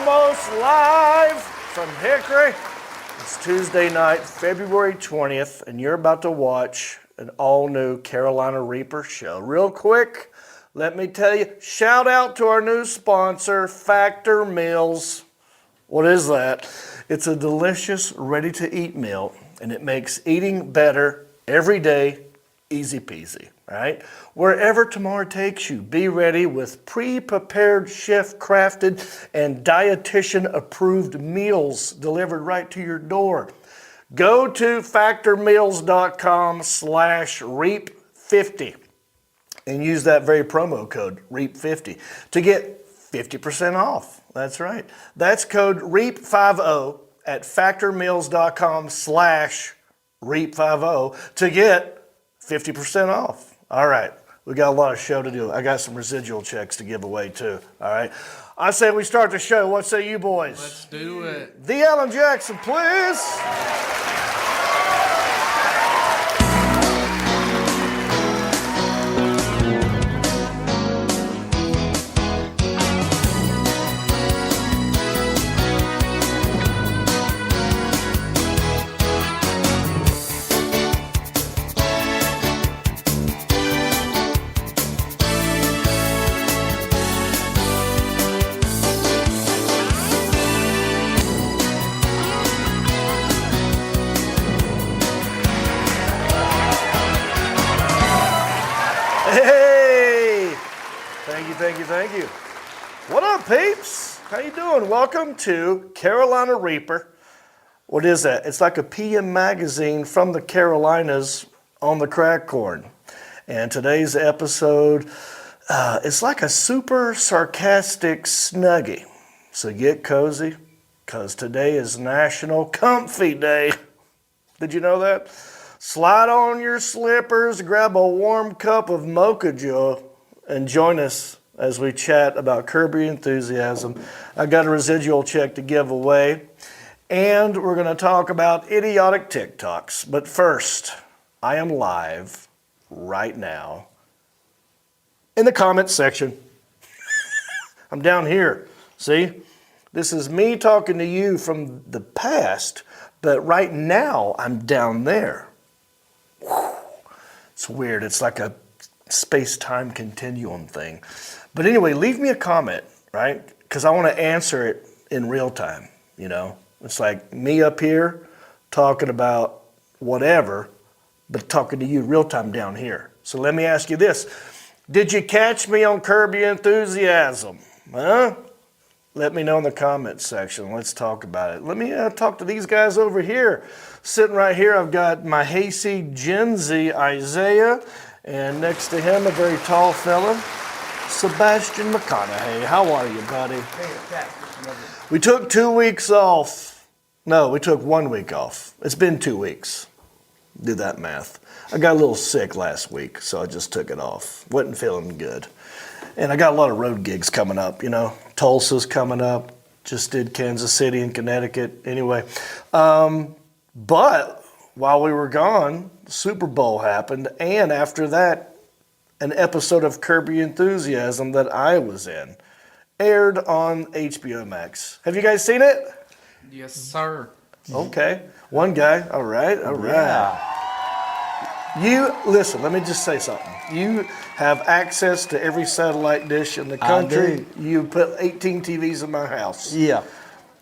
almost live from Hickory. It's Tuesday night, February 20th, and you're about to watch an all-new Carolina Reaper show. Real quick, let me tell you, shout out to our new sponsor, Factor Meals. What is that? It's a delicious, ready-to-eat meal, and it makes eating better every day, easy peasy. All right? Wherever tomorrow takes you, be ready with pre-prepared, chef-crafted, and dietitian-approved meals delivered right to your door. Go to factormeals.com/REAP50 and use that very promo code, REAP50, to get 50% off. That's right. That's code REAP50 at factormeals.com/REAP50 to get 50% off. All right, we got a lot of show to do. I got some residual checks to give away too, all right? I say we start the show. What say you boys? Let's do it. The Alan Jackson, please. Hey! Thank you. What up, peeps? How you doing? Welcome to Carolina Reaper. What is that? It's like a PM magazine from the Carolinas on the crack corn. And today's episode, it's like a super sarcastic snuggie. So get cozy, because today is National Comfy Day. Did you know that? Slide on your slippers, grab a warm cup of mocha joe, and join us as we chat about Curb Your Enthusiasm. I got a residual check to give away, and we're going to talk about idiotic TikToks. But first, I am live right now in the comments section. I'm down here. See? This is me talking to you from the past, but right now I'm down there. It's weird. It's like a space-time continuum thing. But anyway, leave me a comment, right? Because I want to answer it in real time, you know? It's like me up here talking about whatever, but talking to you real time down here. So let me ask you this. Did you catch me on Curb Your Enthusiasm? Huh? Let me know in the comments section. Let's talk about it. Let me talk to these guys over here. Sitting right here, I've got my hayseed Gen Z Isaiah, and next to him, a very tall fella, Sebastian McConaughey. How are you, buddy? We took 2 weeks off. No, we took 1 week off. It's been 2 weeks. Do that math. I got a little sick last week, so I just took it off. Wasn't feeling good. And I got a lot of road gigs coming up, you know. Tulsa's coming up. Just did Kansas City and Connecticut. Anyway. But while we were gone, the Super Bowl happened. And after that, an episode of Curb Your Enthusiasm that I was in aired on HBO Max. Have you guys seen it? Yes, sir. Okay. One guy. All right. Yeah. You, listen, let me just say something. You have access to every satellite dish in the country. You put 18 TVs in my house. Yeah.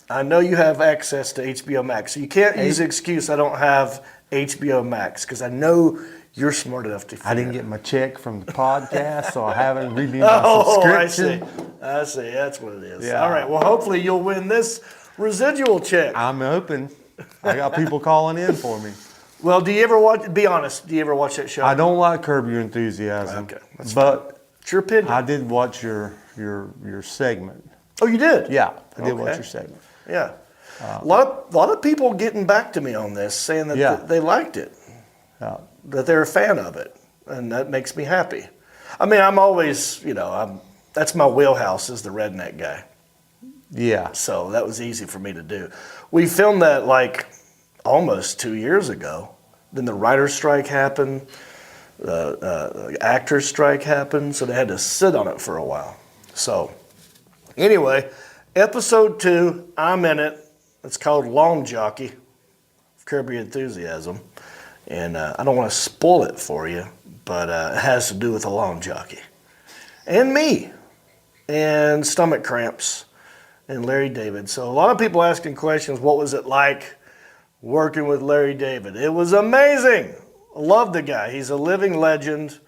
I know you have access to HBO Max. So you can't use the excuse I don't have HBO Max, because I know you're smart enough to figure I didn't get my check from the podcast, so I haven't renewed my subscription. I see. That's what it is. Yeah. All right. Well, hopefully you'll win this residual check. I'm open. I got people calling in for me. Well, do you ever watch, be honest, do you ever watch that show? I don't like Curb Your Enthusiasm. Okay, that's but it's your opinion. I did watch your segment. Oh, you did? Yeah, I did watch Okay. your segment. Yeah. A lot of people getting back to me on this, saying that they liked it, that they're a fan of it, and that makes me happy. I mean, I'm always, you know, that's my wheelhouse, is the redneck guy. Yeah. So that was easy for me to do. We filmed that like almost 2 years ago. Then the writer's strike happened, the actor's strike happened, so they had to sit on it for a while. So anyway, Episode 2, I'm in it. It's called Lawn Jockey, Curb Your Enthusiasm. And I don't want to spoil it for you, but it has to do with a lawn jockey. And me. And stomach cramps. And Larry David. So a lot of people asking questions, what was it like working with Larry David? It was amazing. I love the guy. He's a living legend.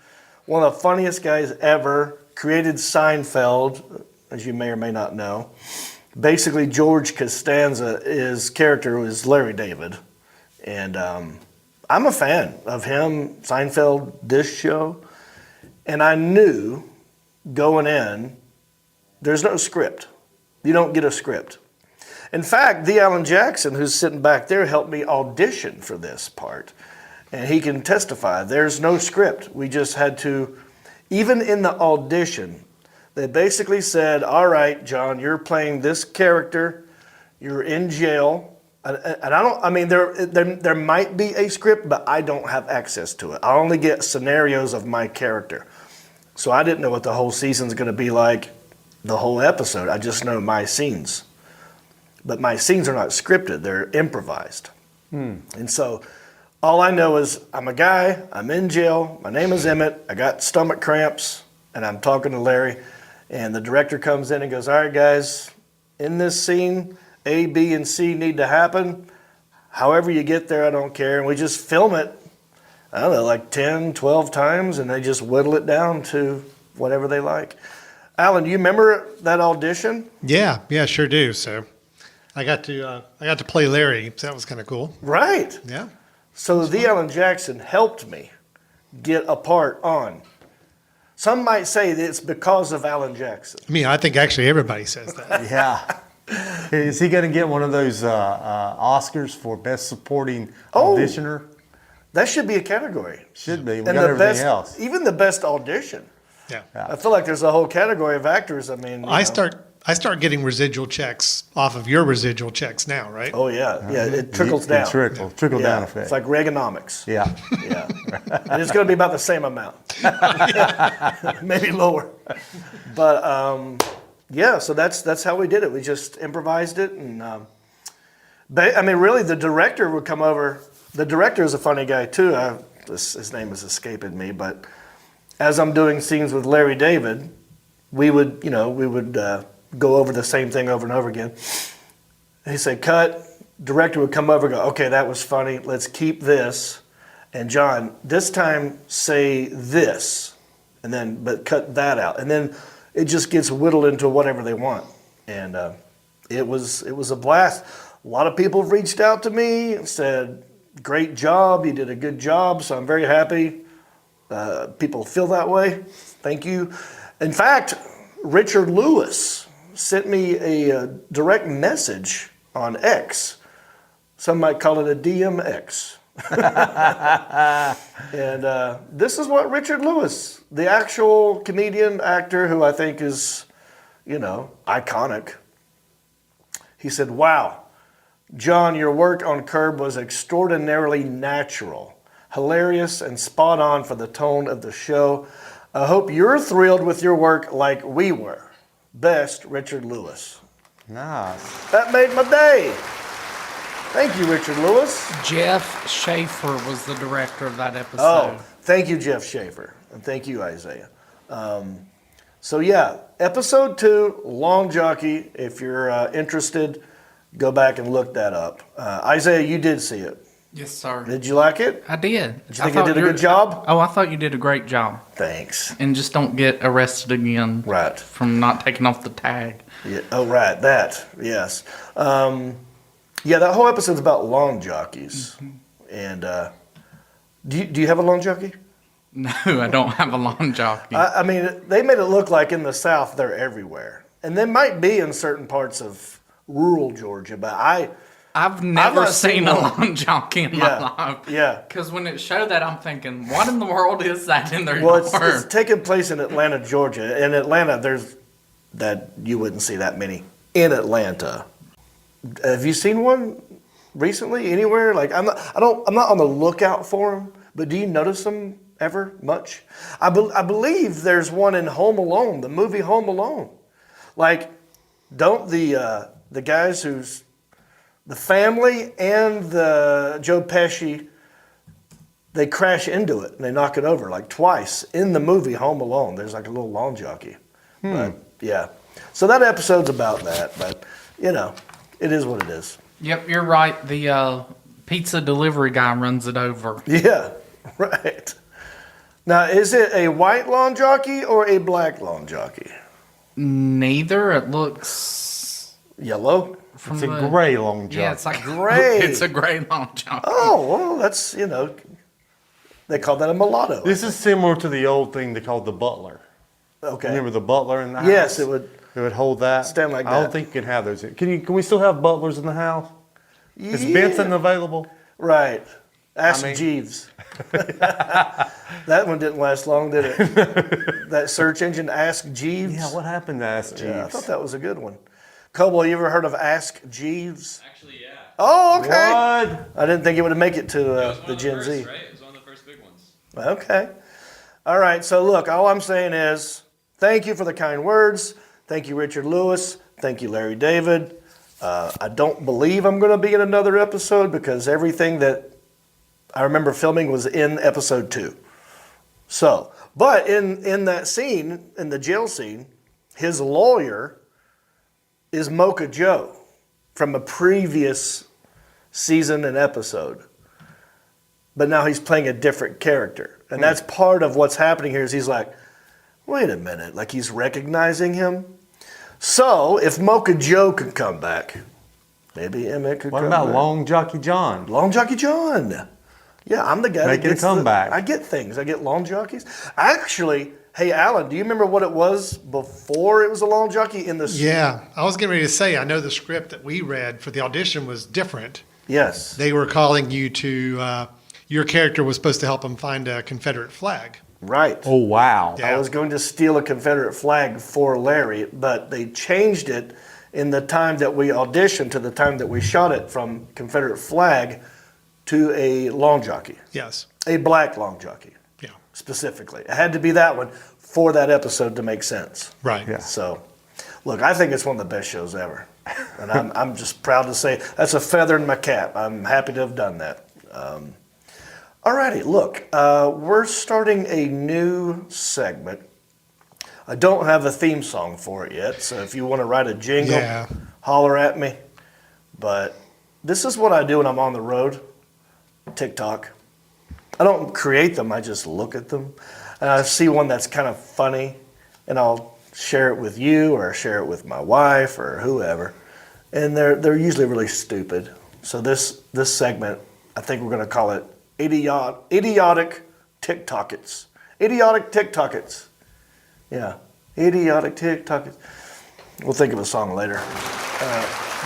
One of the funniest guys ever. Created Seinfeld, as you may or may not know. Basically, George Costanza, his character was Larry David. And I'm a fan of him, Seinfeld, this show. And I knew going in, there's no script. You don't get a script. In fact, the Alan Jackson, who's sitting back there, helped me audition for this part. And he can testify, there's no script. We just had to, even in the audition, they basically said, all right, John, you're playing this character, you're in jail. And there might be a script, but I don't have access to it. I only get scenarios of my character. So I didn't know what the whole season's going to be like, the whole episode. I just know my scenes. But my scenes are not scripted, they're improvised. And so all I know is I'm a guy, I'm in jail, my name is Emmett, I got stomach cramps, and I'm talking to Larry. And the director comes in and goes, all right, guys, in this scene, A, B, and C need to happen. However you get there, I don't care. And we just film it, I don't know, like 10, 12 times, and they just whittle it down to whatever they like. Alan, do you remember that audition? Yeah, sure do. So I got to play Larry, so that was kind of cool. Right. Yeah. So the Alan Jackson helped me get a part on. Some might say that it's because of Alan Jackson. I mean, I think actually everybody says that. Yeah. Is he going to get one of those Oscars for Best Supporting Auditioner? That should be a category. Should be. We And got the everything best, else. even the best audition. Yeah. I feel like there's a whole category of actors. I mean, I start getting residual checks off of your residual checks now, right? Oh yeah, it trickles down. Trickle down effect. It's like Reaganomics. Yeah. Yeah, and it's going to be about the same amount, maybe lower. But yeah, so that's how we did it. We just improvised it, and I mean, really, the director would come over. The director is a funny guy too. His name is escaping me, but as I'm doing scenes with Larry David, we would go over the same thing over and over again. He'd say, cut. Director would come over and go, okay, that was funny. Let's keep this. And John, this time say this. And then, but cut that out. And then it just gets whittled into whatever they want. And it was a blast. A lot of people have reached out to me and said, great job. You did a good job. So I'm very happy. People feel that way. Thank you. In fact, Richard Lewis sent me a direct message on X. Some might call it a DMX. And this is what Richard Lewis, the actual comedian, actor who I think is, iconic. He said, wow, John, your work on Curb was extraordinarily natural, hilarious, and spot on for the tone of the show. I hope you're thrilled with your work like we were. Best, Richard Lewis. Nice. That made my day. Thank you, Richard Lewis. Jeff Schaefer was the director of that episode. Oh, thank you, Jeff Schaefer. And thank you, Isaiah. So yeah, episode 2, Lawn Jockey. If you're interested, go back and look that up. Isaiah, you did see it. Yes, sir. Did you like it? I did. Did you think I did a good job? Oh, I thought you did a great job. Thanks. And just don't get arrested again. Right. From not taking off the tag. Yeah. Oh, right. That. Yes. Yeah, that whole episode's about lawn jockeys. Mm-hmm. And do you have a lawn jockey? No, I don't have a lawn jockey. I mean, they made it look like in the South they're everywhere. And they might be in certain parts of rural Georgia, but I've never not seen seen a one. lawn jockey in my life. Yeah. Because when it showed that, I'm thinking, what in the world is that in their Well, yard? it's taking place in Atlanta, Georgia. In Atlanta, you wouldn't see that many in Atlanta. Have you seen one recently anywhere? Like I'm not on the lookout for them, but do you notice them ever much? I believe there's one in Home Alone, the movie Home Alone. Like don't the guys who's the family and the Joe Pesci, they crash into it and they knock it over like twice in the movie Home Alone. There's like a little lawn jockey. But yeah. So that episode's about that, but you know, it is what it is. Yep, you're right. The pizza delivery guy runs it over. Yeah, right. Now, is it a white lawn jockey or a black lawn jockey? Neither. It looks Yellow? from It's a the- gray long jump. Yeah, it's like Gray. It's a gray long jump. Oh, well, that's, you know, they call that a mulatto. This is similar to the old thing they called the butler. Okay. Remember the butler in the house? Yes, it would. It would hold that. Stand like I don't that. think you can have those. Can we still have butlers in the house? Is Yeah. Benson available? Right. Ask I mean- Jeeves. That one didn't last long, did it? That search engine, Ask Jeeves. Yeah, what happened to Ask Jeeves? Yeah, I thought that was a good one. Coble, you ever heard of Ask Jeeves? Actually, yeah. Oh, okay. What? I didn't think it would make it to It was one the of Gen first, Z. right? It was one of the first big ones. Okay. All right. So look, all I'm saying is thank you for the kind words. Thank you, Richard Lewis. Thank you, Larry David. I don't believe I'm going to be in another episode because everything that I remember filming was in episode 2. So, but in that scene, in the jail scene, his lawyer is Mocha Joe from a previous season and episode. But now he's playing a different character. And that's part of what's happening here is he's like, wait a minute, like he's recognizing him. So if Mocha Joe could come back, maybe Emmett could What come about back. Long Jockey John? Long Jockey John. Yeah, I'm the guy Making that a gets comeback. I get things. I get long jockeys. Actually, hey Alan, do you remember what it was before it was a long jockey in the Yeah, I was getting ready to say, I know the script that we read for the audition was different. Yes. They were calling you to, your character was supposed to help them find a Confederate flag. Right. Oh, wow. Yeah. I was going to steal a Confederate flag for Larry, but they changed it in the time that we auditioned to the time that we shot it from Confederate flag to a long jockey, Yes. a black long jockey Yeah. specifically. It had to be that one for that episode to make sense. Right. Yeah. So, look, I think it's one of the best shows ever. And I'm just proud to say that's a feather in my cap. I'm happy to have done that. All righty, look, we're starting a new segment. I don't have a theme song for it yet, so if you want to write a jingle, Yeah. holler at me. But this is what I do when I'm on the road, TikTok. I don't create them, I just look at them. And I see one that's kind of funny, and I'll share it with you or share it with my wife or whoever. And they're usually really stupid. So this segment, I think we're going to call it Idiotic Tik-Toks. Idiotic Tik-Toks. Yeah, Idiotic Tik-Toks. We'll think of a song later.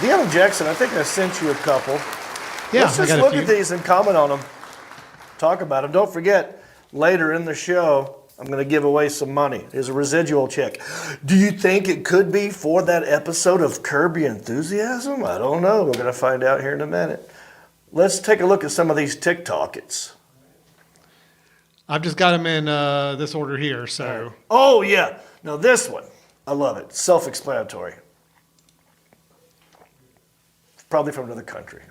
Deanna Jackson, I think I sent you a couple. Yeah, Let's I just got a look few. at these and comment on them. Talk about them. Don't forget, later in the show, I'm going to give away some money. There's a residual check. Do you think it could be for that episode of Curb Your Enthusiasm? I don't know. We're going to find out here in a minute. Let's take a look at some of these TikToks. I've just got them in this order here, so. Oh, yeah. Now, this one, I love it. Self-explanatory. Probably from another country.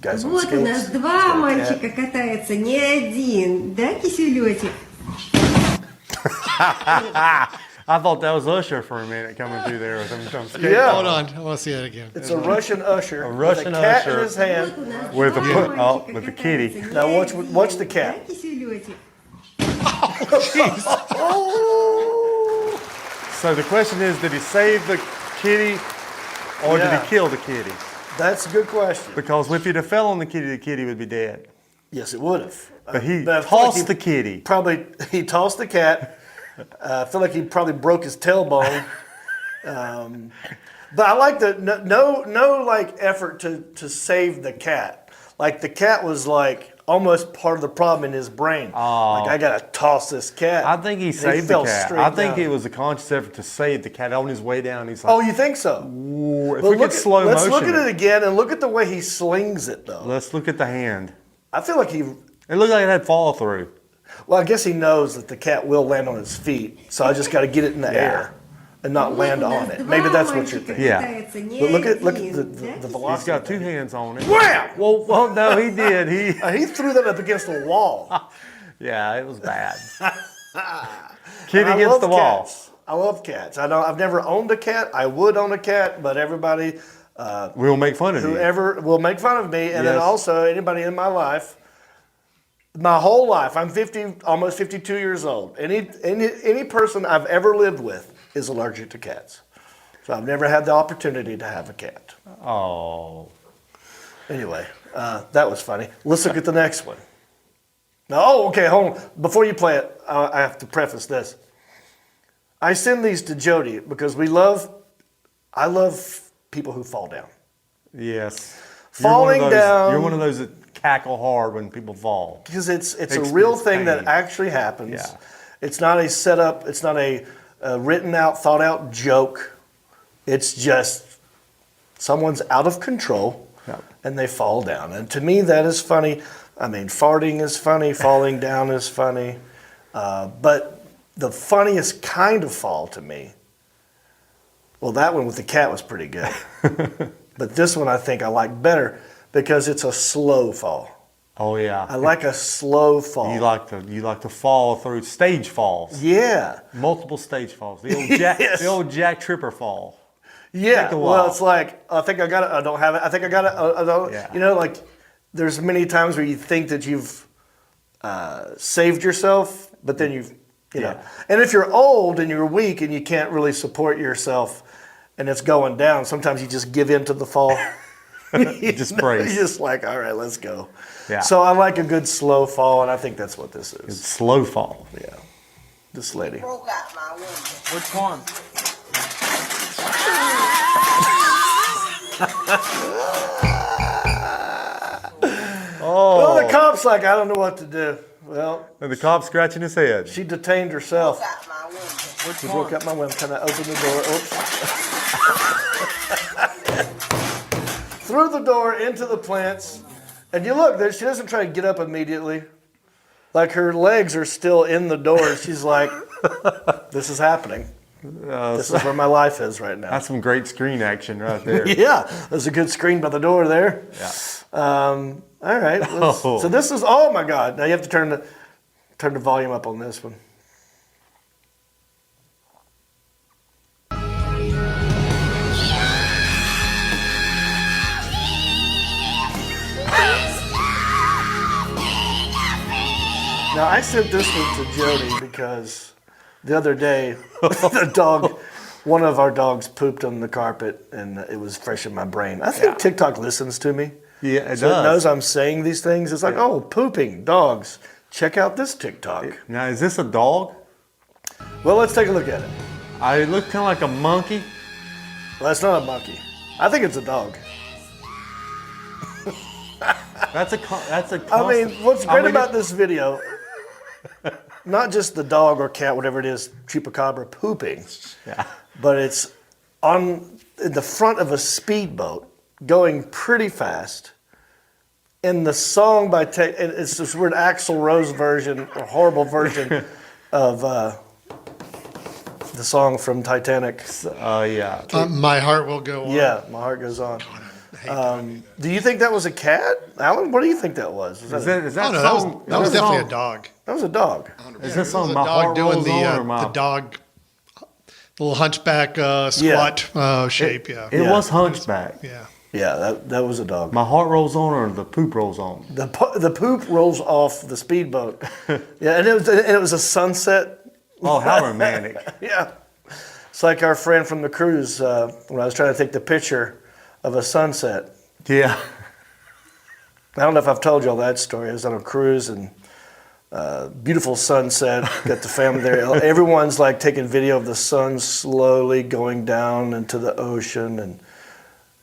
Guys on Вот у нас skates. два It's got a мальчика cat. катаются, не один, да, киселетик? I thought that was Usher for a minute coming through there with him. Yeah. Hold on, I want to see that again. It's a Russian usher Russian with a cat usher. in his hand. Вот у нас With два the put- oh, мальчика with the катаются, kitty. не Now watch- один, watch the cat. Да, киселетик? Oh! So the question is, did he save the kitty or did Yeah. he kill the kitty? That's a good question. Because if he'd have fell on the kitty would be dead. Yes, it would have. But he I feel like tossed the kitty. Probably he tossed the cat. I feel like he probably broke his tailbone. But I like the no like effort to save the cat. Like the cat was like almost part of the problem in his brain. Oh. Like I gotta toss this cat. I think he And saved fell the cat. straight I think down. it was a conscious effort to save the cat on his way down. He's like, Oh, you think so? "Ooh, if Well, we get slow let's motion, look at it again and look at the way he slings it though. let's look at the hand. I feel like he. It looked like it had fall through. Well, I guess he knows that the cat will land on its feet, so I just got to get it in the Yeah. air. and not land on it. Maybe that's what you're thinking. Yeah. But look at the velocity. He's got 2 hands on it. Wham! Well, no, he did. He threw that up against the wall. Yeah, it was bad. Kid I against love the wall. cats. I love cats. I've never owned a cat. I would own a cat, but everybody, We'll make fun of you. whoever will make fun of me, and then Yes. also anybody in my life, my whole life. I'm 50, almost 52 years old. Any person I've ever lived with is allergic to cats, so I've never had the opportunity to have a cat. Oh. Anyway, that was funny. Let's look at the next one. No, okay, hold on. Before you play it, I have to preface this. I send these to Jody because I love people who fall down. Yes. Falling down. You're one of those that cackle hard when people fall. Because it's a Experience real thing that pain. actually happens. Yeah. It's not a setup. It's not a written out, thought out joke. It's just someone's out of control Yep. and they fall down. And to me, that is funny. I mean, farting is funny. Falling down is funny. But the funniest kind of fall to me, well, that one with the cat was pretty good. But this one I think I like better because it's a slow fall. Oh yeah. I like a slow fall. You like to fall through stage falls. Yeah. Multiple stage falls. The old Jack Yes. the old Jack Tripper fall. Yeah. Take a Well, while. it's like, I think I got it. I don't have it. I think I got it. I don't. Yeah. You know, like there's many times where you think that you've saved yourself, but then you know. Yeah. And if you're old and you're weak and you can't really support yourself and it's going down, sometimes you just give in to the fall. Just brace. You're just like, all right, let's go. Yeah. So I like a good slow fall, and I think that's what this It's is. slow fall. Yeah. This lady. Broke out my window. Which one? Well, the cop's like, I don't know what to do. Well, And the cop scratching his head. she detained herself. Broke out my window. Which She one? broke out my window. Can I open the door? Oops. Through the door into the plants. And you look, there, she doesn't try to get up immediately. Like her legs are still in the door. She's like, this is happening. This is where my life is right now. That's some great screen action right there. Yeah, there's a good screen by the door there. Yeah. All right. Oh. So this is, oh my God. Now you have to turn the volume up on this one. Now I sent this one to Jody because the other day one of our dogs pooped on the carpet and it was fresh in my brain. I think TikTok listens to me. Yeah, it So it does. knows I'm saying these things. It's like, oh, pooping, dogs. Check out this TikTok. Now, is this a dog? Well, let's take a look at it. It looks kind of like a monkey. Well, that's not a monkey. I think it's a dog. That's a I mean, what's great about this video, not just the dog or cat, whatever it is, chupacabra pooping, Yeah. but it's in the front of a speedboat going pretty fast. And the song by it's this weird Axl Rose version, a horrible version of the song from Titanic. Yeah. My heart will go on. Yeah, my heart goes on. Do you think that was a cat, Alan? What do you think that was? Is that Oh no, song? that was that definitely song- a dog. That was a dog. Is that It song was a My dog Heart doing Rolls On or my? the dog, little hunchback squat shape. Yeah, It was Hunchback. yeah. Yeah, that was a dog. My heart rolls on or the poop rolls on? The poop rolls off the speedboat. Yeah, and it was a sunset. Oh, how romantic. Yeah, it's like our friend from the cruise when I was trying to take the picture of a sunset. Yeah. I don't know if I've told you all that story. I was on a cruise and beautiful sunset. Got the family there. Everyone's like taking video of the sun slowly going down into the ocean, and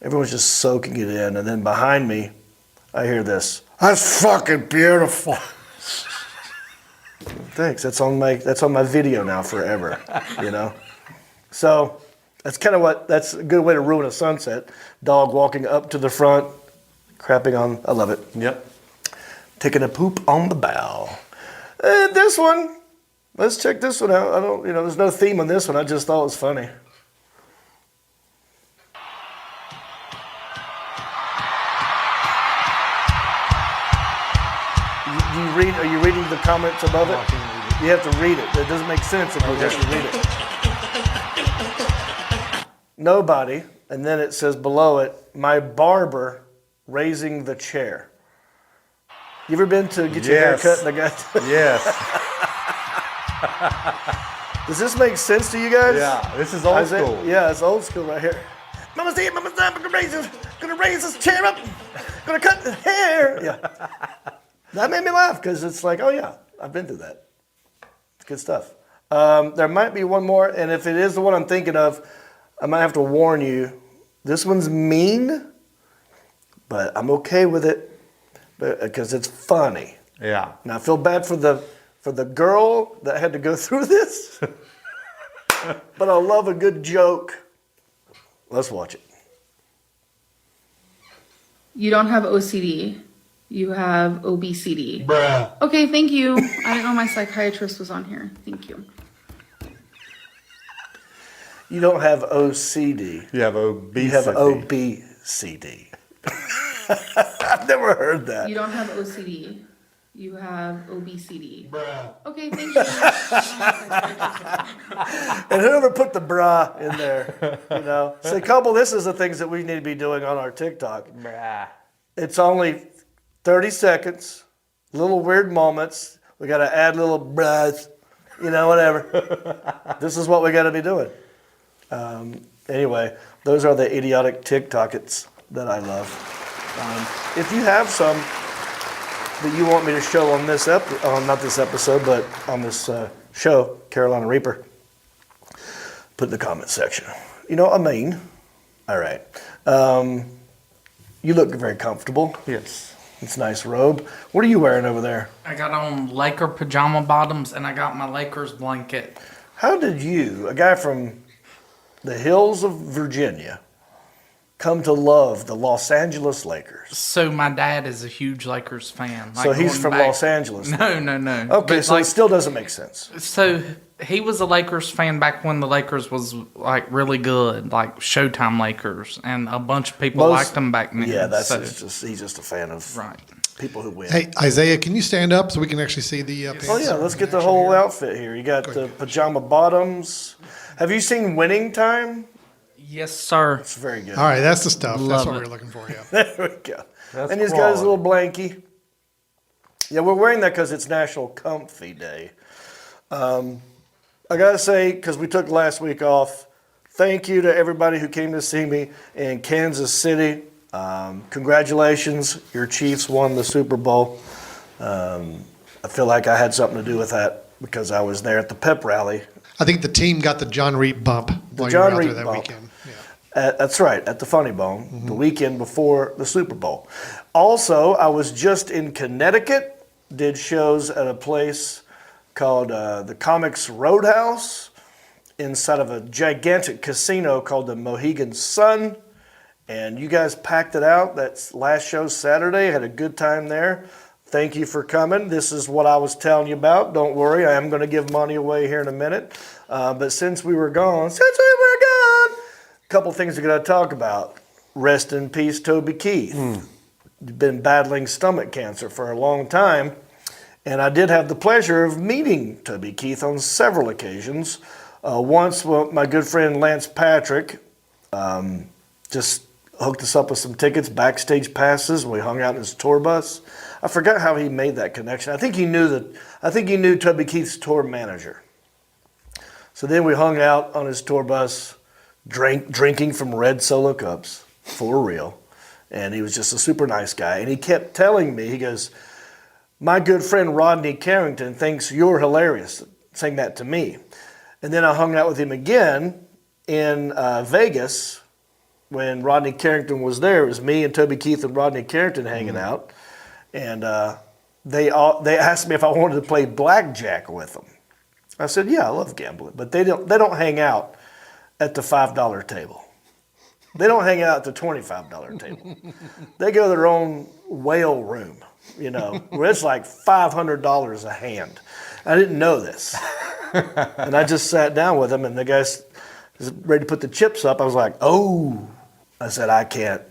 everyone's just soaking it in. And then behind me, I hear this. That's fucking beautiful. Thanks. That's on my video now forever. You know. So that's that's a good way to ruin a sunset. Dog walking up to the front, crapping on. I love it. Yep. Taking a poop on the bow. And this one, let's check this one out. There's no theme on this one. I just thought it was funny. Are you reading the comments above it? You have to read it. It doesn't make sense if you just read it. Nobody, and then it says below it, my barber raising the chair. You ever been to get your hair cut and the guy? Yes. Does this make sense to you guys? Yeah, this is old school. Yeah, it's old school right here. Mama's here, Mama's down, gonna raise this chair up, gonna cut the hair. Yeah. That made me laugh because it's like, oh yeah, I've been through that. It's good stuff. There might be one more, and if it is the one I'm thinking of, I might have to warn you. This one's mean, but I'm okay with it because it's funny. Yeah. Now I feel bad for the girl that had to go through this, but I love a good joke. Let's watch it. You don't have OCD. You have obesity. Bruh. Okay, thank you. I didn't know my psychiatrist was on here. Thank you. You don't have OCD. You have obesity. You have obesity. I've never heard that. You don't have OCD. You have obesity. Bruh. Okay, thank you. And whoever put the bra in there, say, couple, this is the things that we need to be doing on our TikTok. Bruh. It's only 30 seconds, little weird moments. We got to add little bras, whatever. This is what we got to be doing. Anyway, those are the idiotic TikToks that I love. If you have some that you want me to show on this not this episode, but on this show, Carolina Reaper, put in the comment section. I mean, all right. You look very comfortable. Yes. It's a nice robe. What are you wearing over there? I got on Laker pajama bottoms and I got my Lakers blanket. How did you, a guy from the hills of Virginia, come to love the Los Angeles Lakers? So my dad is a huge Lakers fan. So he's from Los Angeles? No. Okay, But so it still doesn't make sense. So he was a Lakers fan back when the Lakers was like really good, like Showtime Lakers, and a bunch of people liked them back then. Yeah, he's just a fan of people who win. Hey, Isaiah, can you stand up so we can actually see the pants? Oh yeah, let's get the whole outfit here. You got the pajama bottoms. Have you seen Winning Time? Yes, sir. It's very good. All right, that's the stuff. Love That's what it. we're looking for, yeah. There we go. That's And he's got his quality. little blankie. Yeah, we're wearing that because it's National Comfy Day. I got to say, because we took last week off, thank you to everybody who came to see me in Kansas City. Congratulations. Your Chiefs won the Super Bowl. I feel like I had something to do with that because I was there at the pep rally. I think the team got the John Reap bump while you were John out Reap there that bump. weekend. Yeah. That's right, at the Funny Bone, the weekend before the Super Bowl. Also, I was just in Connecticut, did shows at a place called the Comics Roadhouse inside of a gigantic casino called the Mohegan Sun. And you guys packed it out. That's last show Saturday. Had a good time there. Thank you for coming. This is what I was telling you about. Don't worry, I am going to give money away here in a minute. But since we were gone, a couple things we're going to talk about. Rest in peace, Toby Keith. You've been battling stomach cancer for a long time. And I did have the pleasure of meeting Toby Keith on several occasions. Once, my good friend Lance Patrick just hooked us up with some tickets, backstage passes. We hung out in his tour bus. I forgot how he made that connection. I think he knew Toby Keith's tour manager. So then we hung out on his tour bus, drinking from red Solo cups, for real. And he was just a super nice guy. And he kept telling me, he goes, my good friend Rodney Carrington thinks you're hilarious, saying that to me. And then I hung out with him again in Vegas when Rodney Carrington was there. It was me and Toby Keith and Rodney Carrington hanging out. And they asked me if I wanted to play blackjack with them. I said, yeah, I love gambling. But they don't hang out at the $5 table. They don't hang out at the $25 table. They go to their own whale room, where it's like $500 a hand. I didn't know this. And I just sat down with them, and the guy was ready to put the chips up. I was like, oh. I said, I can't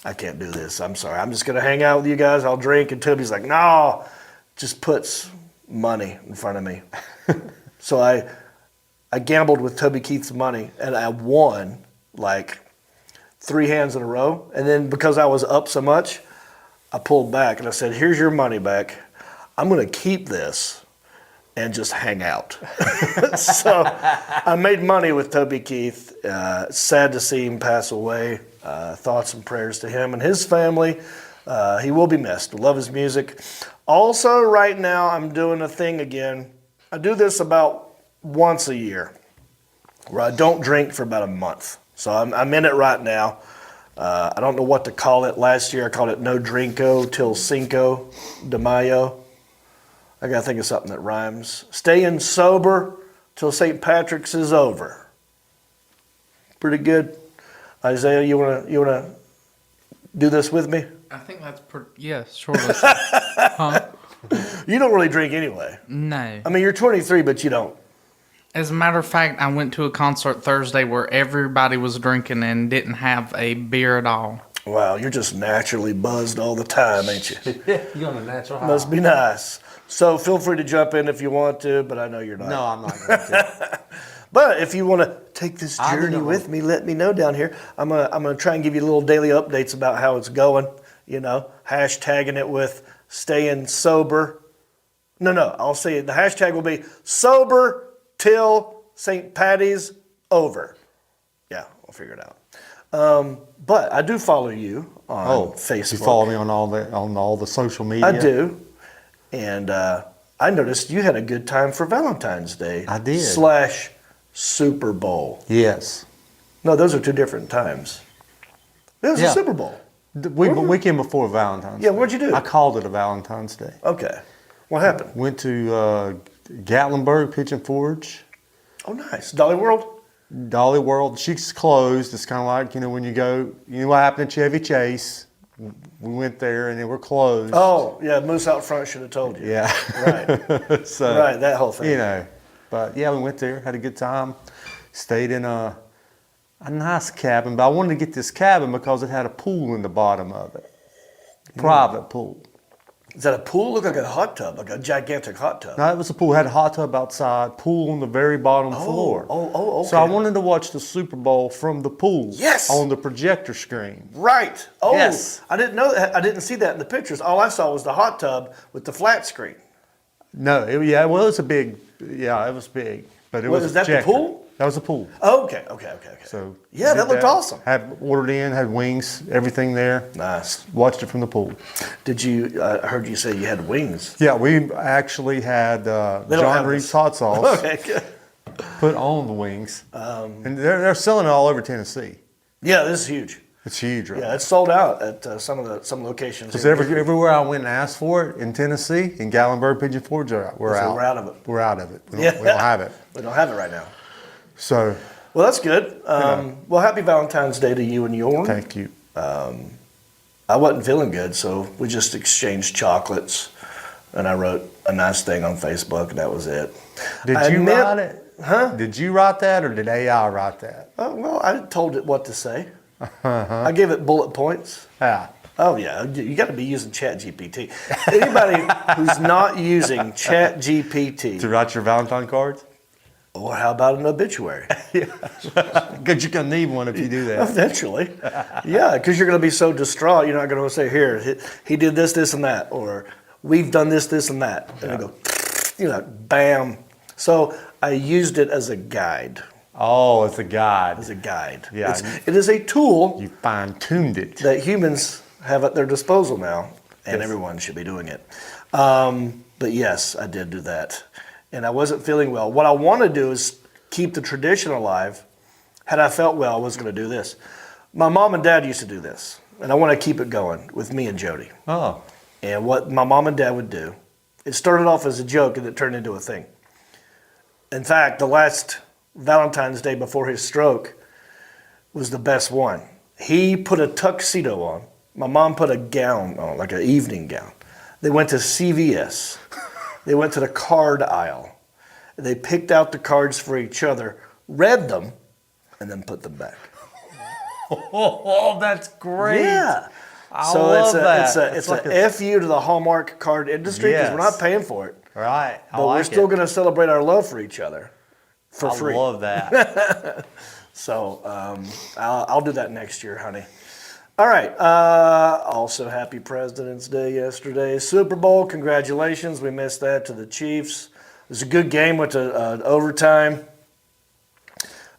do this. I'm sorry. I'm just going to hang out with you guys. I'll drink. And Toby's like, no, just puts money in front of me. So I gambled with Toby Keith's money, and I won like 3 hands in a row. And then because I was up so much, I pulled back and I said, here's your money back. I'm going to keep this and just hang out. So I made money with Toby Keith. Sad to see him pass away. Thoughts and prayers to him and his family. He will be missed. Love his music. Also, right now, I'm doing a thing again. I do this about once a year where I don't drink for about a month. So I'm in it right now. I don't know what to call it. Last year, I called it No Drinko Till Cinco de Mayo. I got to think of something that rhymes. Staying sober till St. Patrick's is over. Pretty good. Isaiah, you wanna do this with me? I think that's pretty. Yeah, sure. Huh? You don't really drink anyway. No. I mean, you're 23, but you don't. As a matter of fact, I went to a concert Thursday where everybody was drinking and didn't have a beer at all. Wow, you're just naturally buzzed all the time, ain't you? You're on a natural high. Must be nice. So feel free to jump in if you want to, but I know you're not. No, I'm not going to. But if you want to take this I journey know. with me, let me know down here. I'm gonna try and give you little daily updates about how it's going. You know, hashtagging it with staying sober. No, I'll say it. The hashtag will be sober till St. Patty's over. Yeah, we'll figure it out. But I do follow you on Facebook. You follow me on all the social media? I do. And I noticed you had a good time for Valentine's Day. I did. / Super Bowl. Yes. No, those are 2 different times. It was a Yeah. Super Bowl. The weekend before Valentine's Yeah, Day. what'd you do? I called it a Valentine's Day. Okay. What happened? Went to Gatlinburg Pigeon Forge, Oh, nice. Dolly World? Dolly World. She's closed. It's kind of like, when you go, you know what happened at Chevy Chase? We went there and they were closed. Oh, yeah, Moose out front should have told you. Yeah. Right. So, Right, that whole thing. But yeah, we went there, had a good time. Stayed in a nice cabin, but I wanted to get this cabin because it had a pool in the bottom of it. Private pool. Is that a pool? Looked like a hot tub, like a gigantic hot tub. No, it was a pool. It had a hot tub outside, pool on the very bottom floor. Okay. So I wanted to watch the Super Bowl from the pool. Yes. On the projector screen. Right. Oh, Yes. I didn't know that. I didn't see that in the pictures. All I saw was the hot tub with the flat screen. No, it was a big, it was big. But it What, was is a that the projector. pool? That was a pool. Oh, okay. So yeah, did that looked awesome. Had ordered in, had wings, everything there. Nice. Watched it from the pool. Did you? I heard you say you had wings. Yeah, we actually had don't John have Reed's this. hot sauce Okay, good. put on the wings, and they're selling it all over Tennessee. Yeah, this is huge. It's huge, right? Yeah, it's sold out at some locations. Because here. everywhere I went and asked for it in Tennessee, in Gatlinburg, Pigeon Forge, we're out. We're out of it. We're out of it. We Yeah. don't have it. We don't have it right now. So, Well, that's good. Well, happy Valentine's Day to you and yours. thank you. I wasn't feeling good, so we just exchanged chocolates, and I wrote a nice thing on Facebook, and that was it. Did I you admit- write it? Huh? Did you write that, or did AI write that? Well, I told it what to say. I gave it bullet points. Yeah. Oh yeah, you got to be using ChatGPT. Anybody who's not using To ChatGPT, write your Valentine cards? or how about an obituary? Because you're going to need one if you do that. Eventually, yeah, because you're going to be so distraught, you're not going to say, "Here, he did this, this, and that," or "We've done this, this, and that," and I go, bam. So I used it as a guide. Oh, it's a guide. As a guide. Yeah. It is a tool You fine-tuned it. that humans have at their disposal now, and Yes. everyone should be doing it. But yes, I did do that. And I wasn't feeling well. What I want to do is keep the tradition alive. Had I felt well, I was going to do this. My mom and dad used to do this, and I want to keep it going with me and Jody. Oh. And what my mom and dad would do, it started off as a joke and it turned into a thing. In fact, the last Valentine's Day before his stroke was the best one. He put a tuxedo on. My mom put a gown on, like an evening gown. They went to CVS. They went to the card aisle. They picked out the cards for each other, read them, and then put them back. Oh, that's great. Yeah. love that. It's a FU to the Hallmark card industry because we're not paying for it. Right. But we're still going to celebrate our love for each other for free. I love that. So I'll do that next year, honey. All right. Also, happy President's Day yesterday. Super Bowl, congratulations. We missed that to the Chiefs. It was a good game, went to overtime.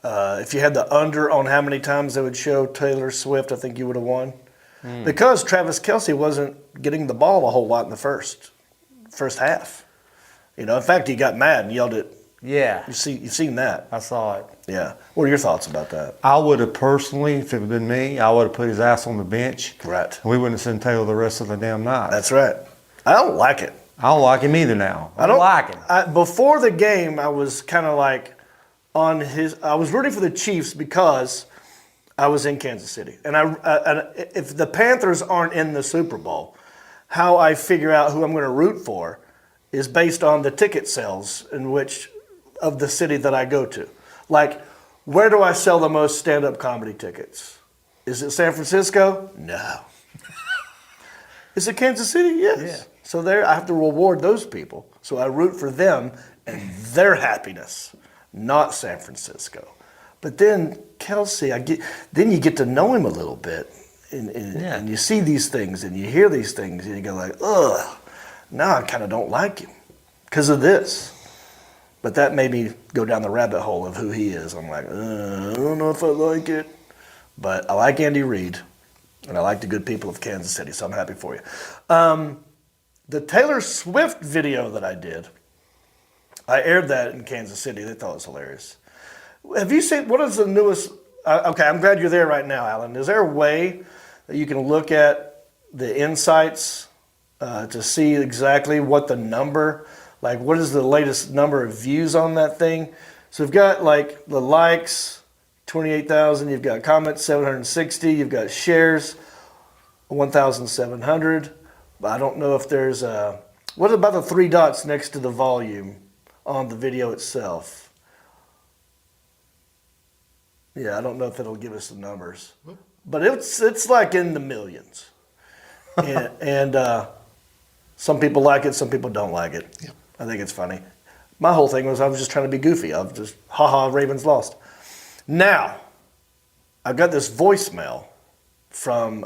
If you had the under on how many times they would show Taylor Swift, I think you would have won. Because Travis Kelce wasn't getting the ball a whole lot in the first half. In fact, he got mad and yelled it. Yeah. You've seen that. I saw it. Yeah. What are your thoughts about that? I would have personally, if it had been me, I would have put his ass on the bench. Right. And we wouldn't have seen Taylor the rest of the damn night. That's right. I don't like it. I don't like him either now. I don't like him. Before the game, I was kind of like I was rooting for the Chiefs because I was in Kansas City. And if the Panthers aren't in the Super Bowl, how I figure out who I'm going to root for is based on the ticket sales of the city that I go to. Like, where do I sell the most stand-up comedy tickets? Is it San Francisco? No. Is it Kansas City? Yes. Yeah. So I have to reward those people. So I root for them and their happiness, not San Francisco. But then Kelce, then you get to know him a little bit, and you see these things and you hear these things and you go like, ugh. Now I kind of don't like him because of this. But that made me go down the rabbit hole of who he is. I'm like, I don't know if I like it. But I like Andy Reid, and I like the good people of Kansas City, so I'm happy for you. The Taylor Swift video that I did, I aired that in Kansas City. They thought it was hilarious. Have you seen, what is the newest, okay, I'm glad you're there right now, Alan. Is there a way that you can look at the insights to see exactly what the number, like what is the latest number of views on that thing? So we've got like the likes, 28,000, you've got comments, 760, you've got shares, 1,700. But I don't know if there's what about the three dots next to the volume on the video itself? Yeah, I don't know if it'll give us the numbers. But it's like in the millions. and some people like it, some people don't like it. Yep. I think it's funny. My whole thing was I was just trying to be goofy. I was just, haha, Ravens lost. Now, I've got this voicemail from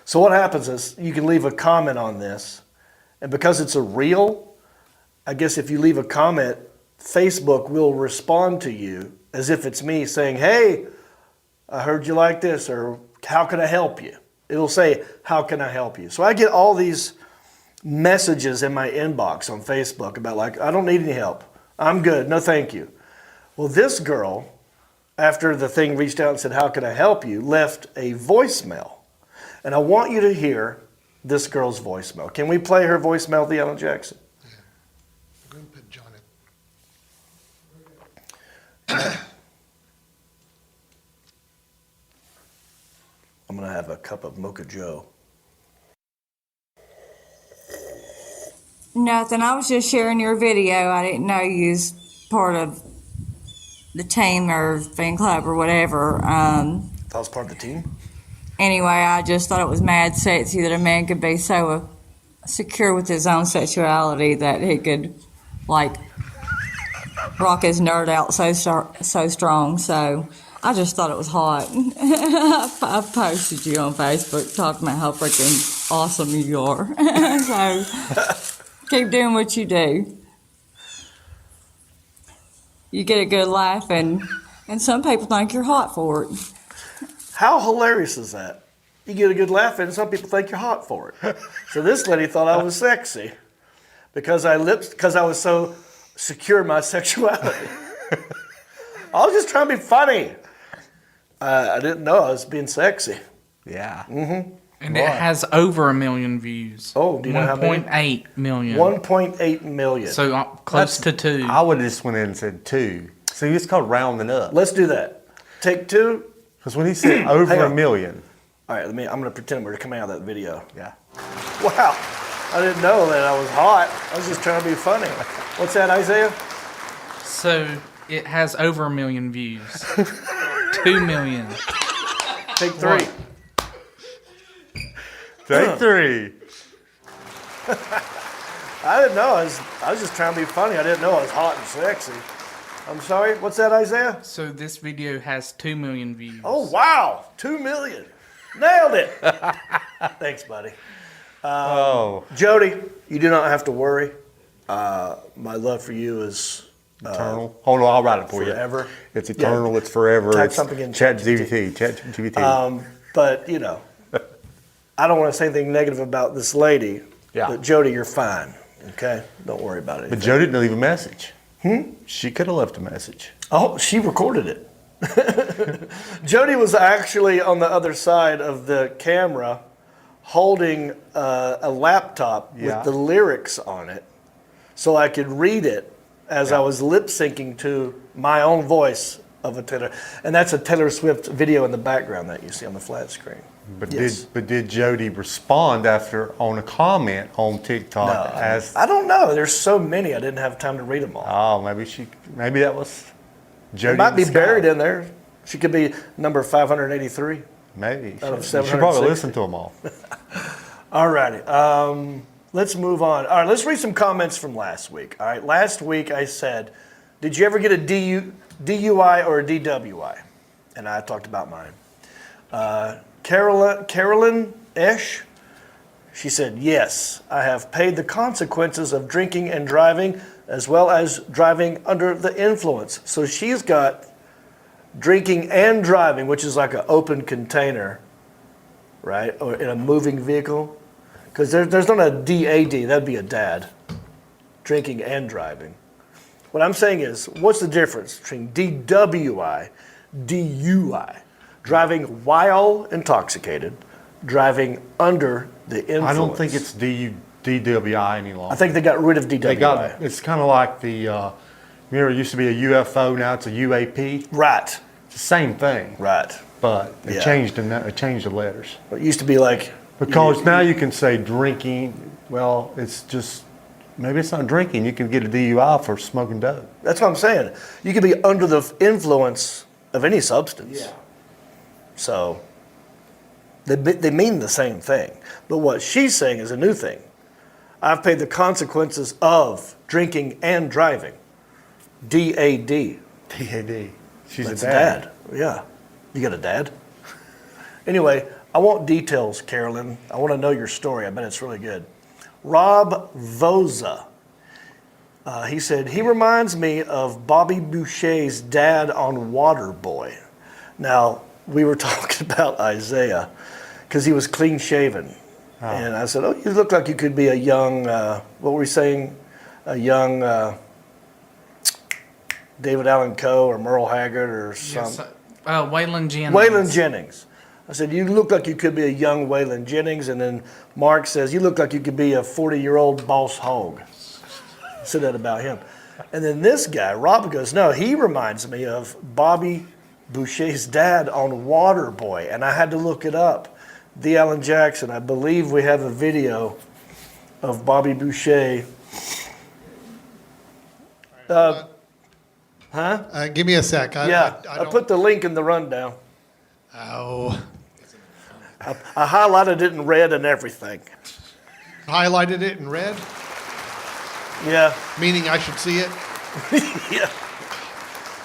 so what happens is you can leave a comment on this, and because it's a reel, I guess if you leave a comment, Facebook will respond to you as if it's me saying, hey, I heard you like this, or how can I help you? It'll say, how can I help you? So I get all these messages in my inbox on Facebook about like, I don't need any help. I'm good. No, thank you. Well, this girl, after the thing reached out and said, how can I help you, left a voicemail. And I want you to hear this girl's voicemail. Can we play her voicemail, the Alan Jackson? Yeah. I'm going to put John in. I'm going to have a cup of Mocha Joe. Nothing. I was just sharing your video. I didn't know you was part of the team or fan club or whatever. That was part of the team? Anyway, I just thought it was mad sexy that a man could be so secure with his own sexuality that he could, like, rock his nerd out so strong. So I just thought it was hot. I posted you on Facebook talking about how freaking awesome you are. So keep doing what you do. You get a good laugh, and some people think you're hot for it. How hilarious is that? You get a good laugh and some people think you're hot for it. So this lady thought I was sexy because I was so secure in my sexuality. I was just trying to be funny. I didn't know I was being sexy. Yeah. Mm-hmm. And it has over 1 million views. Oh, do you know how many? 1.8 million. 1.8 million. So close to 2. I would have just went in and said 2. So it's called rounding up. Let's do that. Take 2. Because when he said over 1 million. All right, I'm going to pretend we're coming out of that video. Yeah. Wow. I didn't know that I was hot. I was just trying to be funny. What's that, Isaiah? So it has over 1 million views. 2 million. Take 3. Take 3. I didn't know. I was just trying to be funny. I didn't know I was hot and sexy. I'm sorry. What's that, Isaiah? So this video has 2 million views. Oh, wow. 2 million. Nailed it. Thanks, buddy. Jody, you do not have to worry. My love for you is Eternal. Hold on, I'll write it for forever. you. It's eternal. It's forever. Type It's something in ChatGPT. ChatGPT. But, you know, I don't want to say anything negative about this lady. Yeah. But, Jody, you're fine. Okay? Don't worry about it. But Jody didn't leave a message. She could have left a message. Oh, she recorded it. Jody was actually on the other side of the camera holding a laptop Yeah. with the lyrics on it so I could read it as I was lip syncing to my own voice of a Taylor. And that's a Taylor Swift video in the background that you see on the flat screen. But Yes. did Jody respond after on a comment on TikTok as I don't know. There's so many. I didn't have time to read them all. maybe that was Jody. It might in be the buried sky. in there. She could be number 583. Maybe. out of You should 760. probably listen to them all. All righty. Let's move on. All right, let's read some comments from last week. All right, last week I said, did you ever get a DUI or a DWI? And I talked about mine. Carolyn Esch, she said, yes, I have paid the consequences of drinking and driving as well as driving under the influence. So she's got drinking and driving, which is like an open container, right? Or in a moving vehicle. Because there's not a DAD, that'd be a dad. Drinking and driving. What I'm saying is, what's the difference between DWI, DUI? Driving while intoxicated, driving under the influence. I don't think it's DWI any longer. I think they got rid of DWI. It's kind of like the, remember it used to be a UFO, now it's a UAP. Right, It's the same thing, right. but Yeah. it changed the letters. It used to be like, Because now you can say drinking, well, it's just, maybe it's not drinking, you can get a DUI for smoking dope. that's what I'm saying. You could be under the influence of any substance. Yeah. So, they mean the same thing. But what she's saying is a new thing. I've paid the consequences of drinking and driving. DAD. DAD. She's That's a dad. Yeah. You got a dad? Anyway, I want details, Carolyn. I want to know your story. I bet it's really good. Rob Voza. He said, he reminds me of Bobby Boucher's dad on Waterboy. Now, we were talking about Isaiah because he was clean shaven. Oh. And I said, oh, you look like you could be a young, what were we saying? A young David Allen Coe or Merle Haggard or something. Yes, Waylon Jennings. Waylon Jennings. I said, you look like you could be a young Waylon Jennings. And then Mark says, you look like you could be a 40-year-old boss hog. I said that about him. And then this guy, Rob, goes, no, he reminds me of Bobby Boucher's dad on Waterboy. And I had to look it up. D. Allen Jackson, I believe we have a video of Bobby Boucher. Give me a sec. I put the link in the rundown. Oh. I highlighted it in red and everything. Highlighted it in red, Yeah. meaning I should see it. Yeah.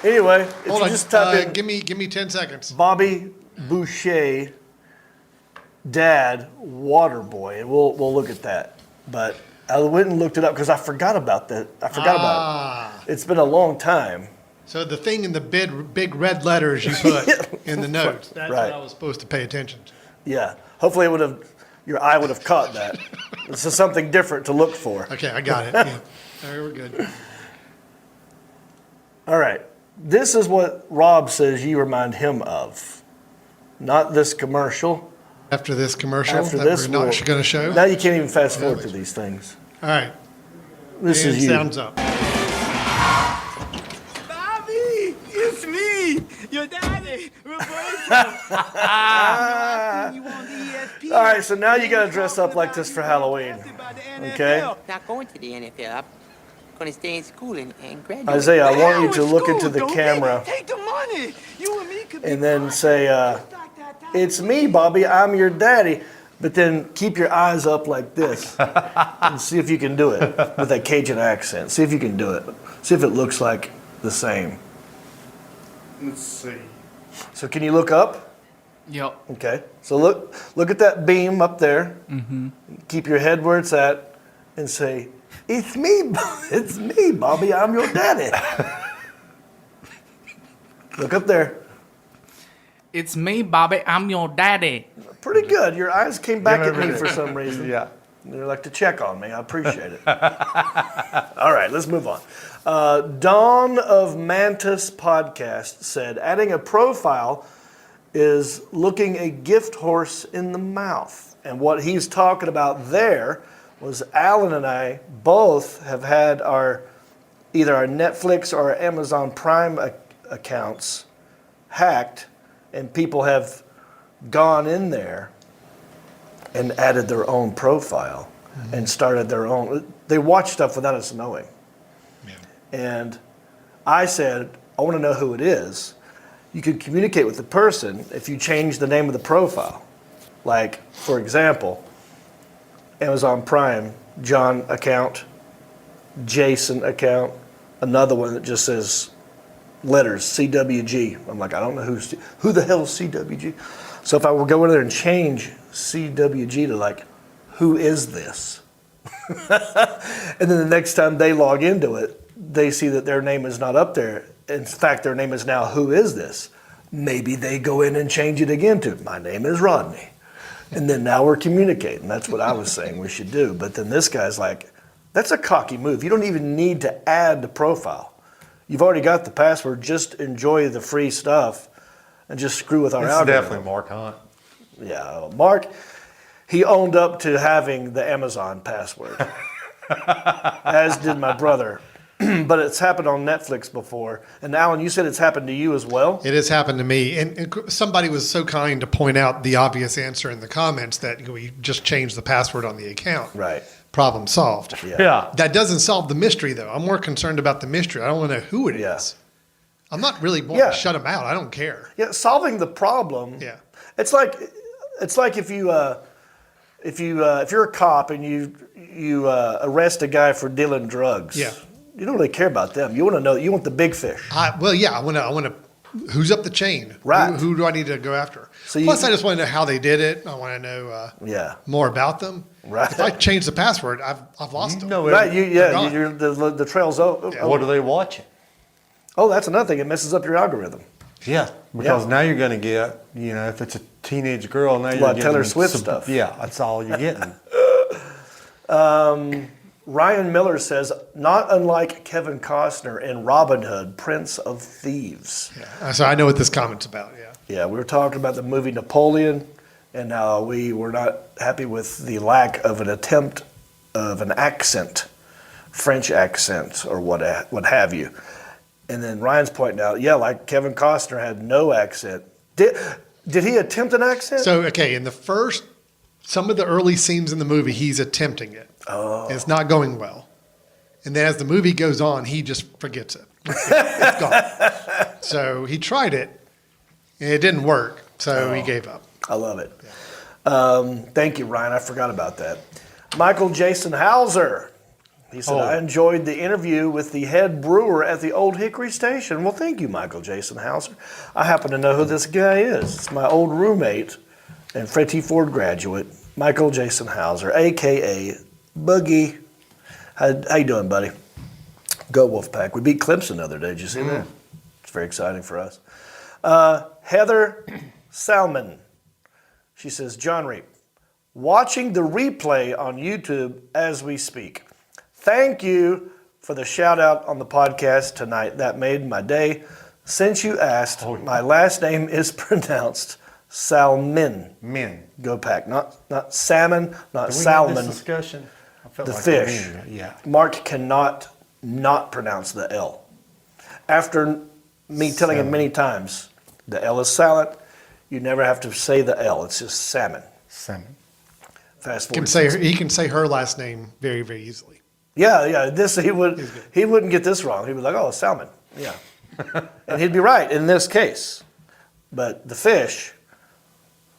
Anyway, if Hold you on. just type in Give me 10 seconds. Bobby Boucher, dad, Waterboy, and we'll look at that. But I went and looked it up because I forgot about that. I forgot about it. It's been a long time. So the thing in the big red letters you put in the notes, that's Right. what I was supposed to pay attention to. Yeah. Hopefully your eye would have caught that. This is something different to look for. Okay, I got it. Yeah. All right, we're good. All right. This is what Rob says you remind him of. Not this commercial. After this commercial After that this, we're not going to show. Now you can't even fast forward to these things. All right. This And is you. sounds up. Bobby, it's me, your daddy, Roberto. You on ESPN. All right, so now you got to dress up like this for Halloween. Okay? Not going to the NFL. I'm going to stay in school and graduate. Isaiah, I want you Hell to with look school, into the don't camera Take the money. You and me could be and then partners. say, it's me, Bobby. I'm your daddy. But then keep your eyes up like this and see if you can do it with that Cajun accent. See if you can do it. See if it looks like the same. Let's see. So can you look up? Yep. Okay. So look at that beam up there. Mm-hmm. Keep your head where it's at and say, it's me, Bobby. I'm your daddy. Look up there. It's me, Bobby. I'm your daddy. Pretty good. Your eyes came back at me for some reason. Yeah. They like to check on me. I appreciate it. All right, let's move on. Dawn of Mantis podcast said, adding a profile is looking a gift horse in the mouth. And what he's talking about there was Alan and I both have had either our Netflix or our Amazon Prime accounts hacked, and people have gone in there and added their own profile and started their own. They watch stuff without us knowing. Yeah. And I said, I want to know who it is. You could communicate with the person if you change the name of the profile. Like, for example, Amazon Prime, John account, Jason account, another one that just says letters, CWG. I'm like, I don't know who the hell is CWG? So if I were go in there and change CWG to like, who is this? And then the next time they log into it, they see that their name is not up there. In fact, their name is now, who is this? Maybe they go in and change it again to, my name is Rodney. And then now we're communicating. That's what I was saying we should do. But then this guy's like, that's a cocky move. You don't even need to add the profile. You've already got the password. Just enjoy the free stuff and just screw with our It's algorithm. definitely Mark Hunt. Yeah, Mark, he owned up to having the Amazon password, as did my brother. But it's happened on Netflix before. And Alan, you said it's happened to you as well? It has happened to me. And somebody was so kind to point out the obvious answer in the comments that we just changed the password on the account. Right. Problem solved. Yeah. That doesn't solve the mystery, though. I'm more concerned about the mystery. I don't want to know who it is. Yeah. I'm not really wanting to shut them out. I don't care. Yeah, solving the problem. Yeah. It's like if you're a cop and you arrest a guy for dealing drugs. Yeah. You don't really care about them. You want to know. You want the big fish. I want to. Who's up the chain? Right. Who do I need to go after? So Plus, I just want to know how they did it. I want to know more about them. Right. If I change the password, I've lost them. Right. The trail's over. Yeah. What are they watching? Oh, that's another thing. It messes up your algorithm. Yeah, because now you're going to get, if it's a teenage girl, now you're getting Taylor Swift stuff. Yeah, that's all you're getting. Ryan Miller says, not unlike Kevin Costner in Robin Hood, Prince of Thieves. Yeah. So I know what this comment's about. Yeah. Yeah, we were talking about the movie Napoleon and how we were not happy with the lack of an attempt of an accent, French accent or what have you. And then Ryan's pointing out, like Kevin Costner had no accent. Did he attempt an accent? So, okay, in some of the early scenes in the movie, he's attempting it. Oh. And it's not going well. And then as the movie goes on, he just forgets it. It's gone. So he tried it, and it didn't work, so he gave up. I love it. Yeah. Thank you, Ryan. I forgot about that. Michael Jason Hauser. He said, I enjoyed the interview with the head brewer at the Old Hickory Station. Well, thank you, Michael Jason Hauser. I happen to know who this guy is. It's my old roommate and Freddie Ford graduate, Michael Jason Hauser, a.k.a. Boogie. How you doing, buddy? Go Wolfpack. We beat Clemson the other day. Did you see that? It's very exciting for us. Heather Salmon. She says, John Reap, watching the replay on YouTube as we speak. Thank you for the shout out on the podcast tonight. That made my day. Since you asked, my last name is pronounced Salmon. Men. Go Pack. Not salmon, not Did we salmon. have this discussion? I felt The like fish. Yeah. Mark cannot not pronounce the L. After me telling him many times, the L is silent. You never have to say the L. It's just salmon. Salmon. Fast He forward. can say her last name very, very easily. Yeah. This he wouldn't get this wrong. He'd be like, "Oh, salmon." Yeah, and he'd be right in this case. But the fish,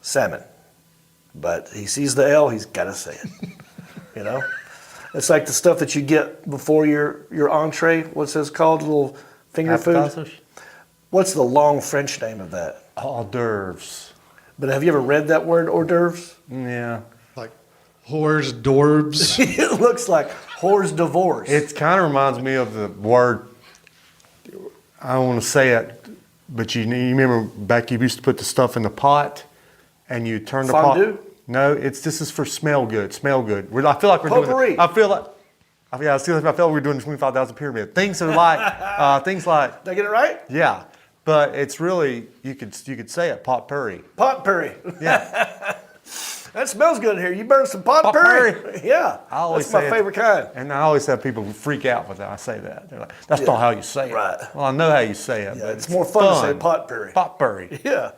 salmon. but he sees the L, he's got to say it. You know? It's like the stuff that you get before your entree. What's this called? Little finger food? Appetizers? What's the long French name of that? Hors d'oeuvres. But have you ever read that word, hors d'oeuvres? Yeah. Like whores, dorbs. It looks like hors d'oeuvres. It kind of reminds me of the word, I don't want to say it, but you remember back you used to put the stuff in the pot and you turn the Fondue? pot. No, this is for smell good. Smell good. I feel like we're Potpourri. doing. I feel like we're doing the 25,000 pyramid. Things are like things like. Did I get it right? Yeah, but it's really you could say it potpourri. Potpourri. Yeah, That smells good in here. You burn some potpourri. Potpourri. Yeah. I always That's my say it. favorite kind. And I always have people freak out when I say that. They're like, "That's not how you say it." Right. Well, I know how you say it, Yeah, but it's more fun to say potpourri. Potpourri. Yeah.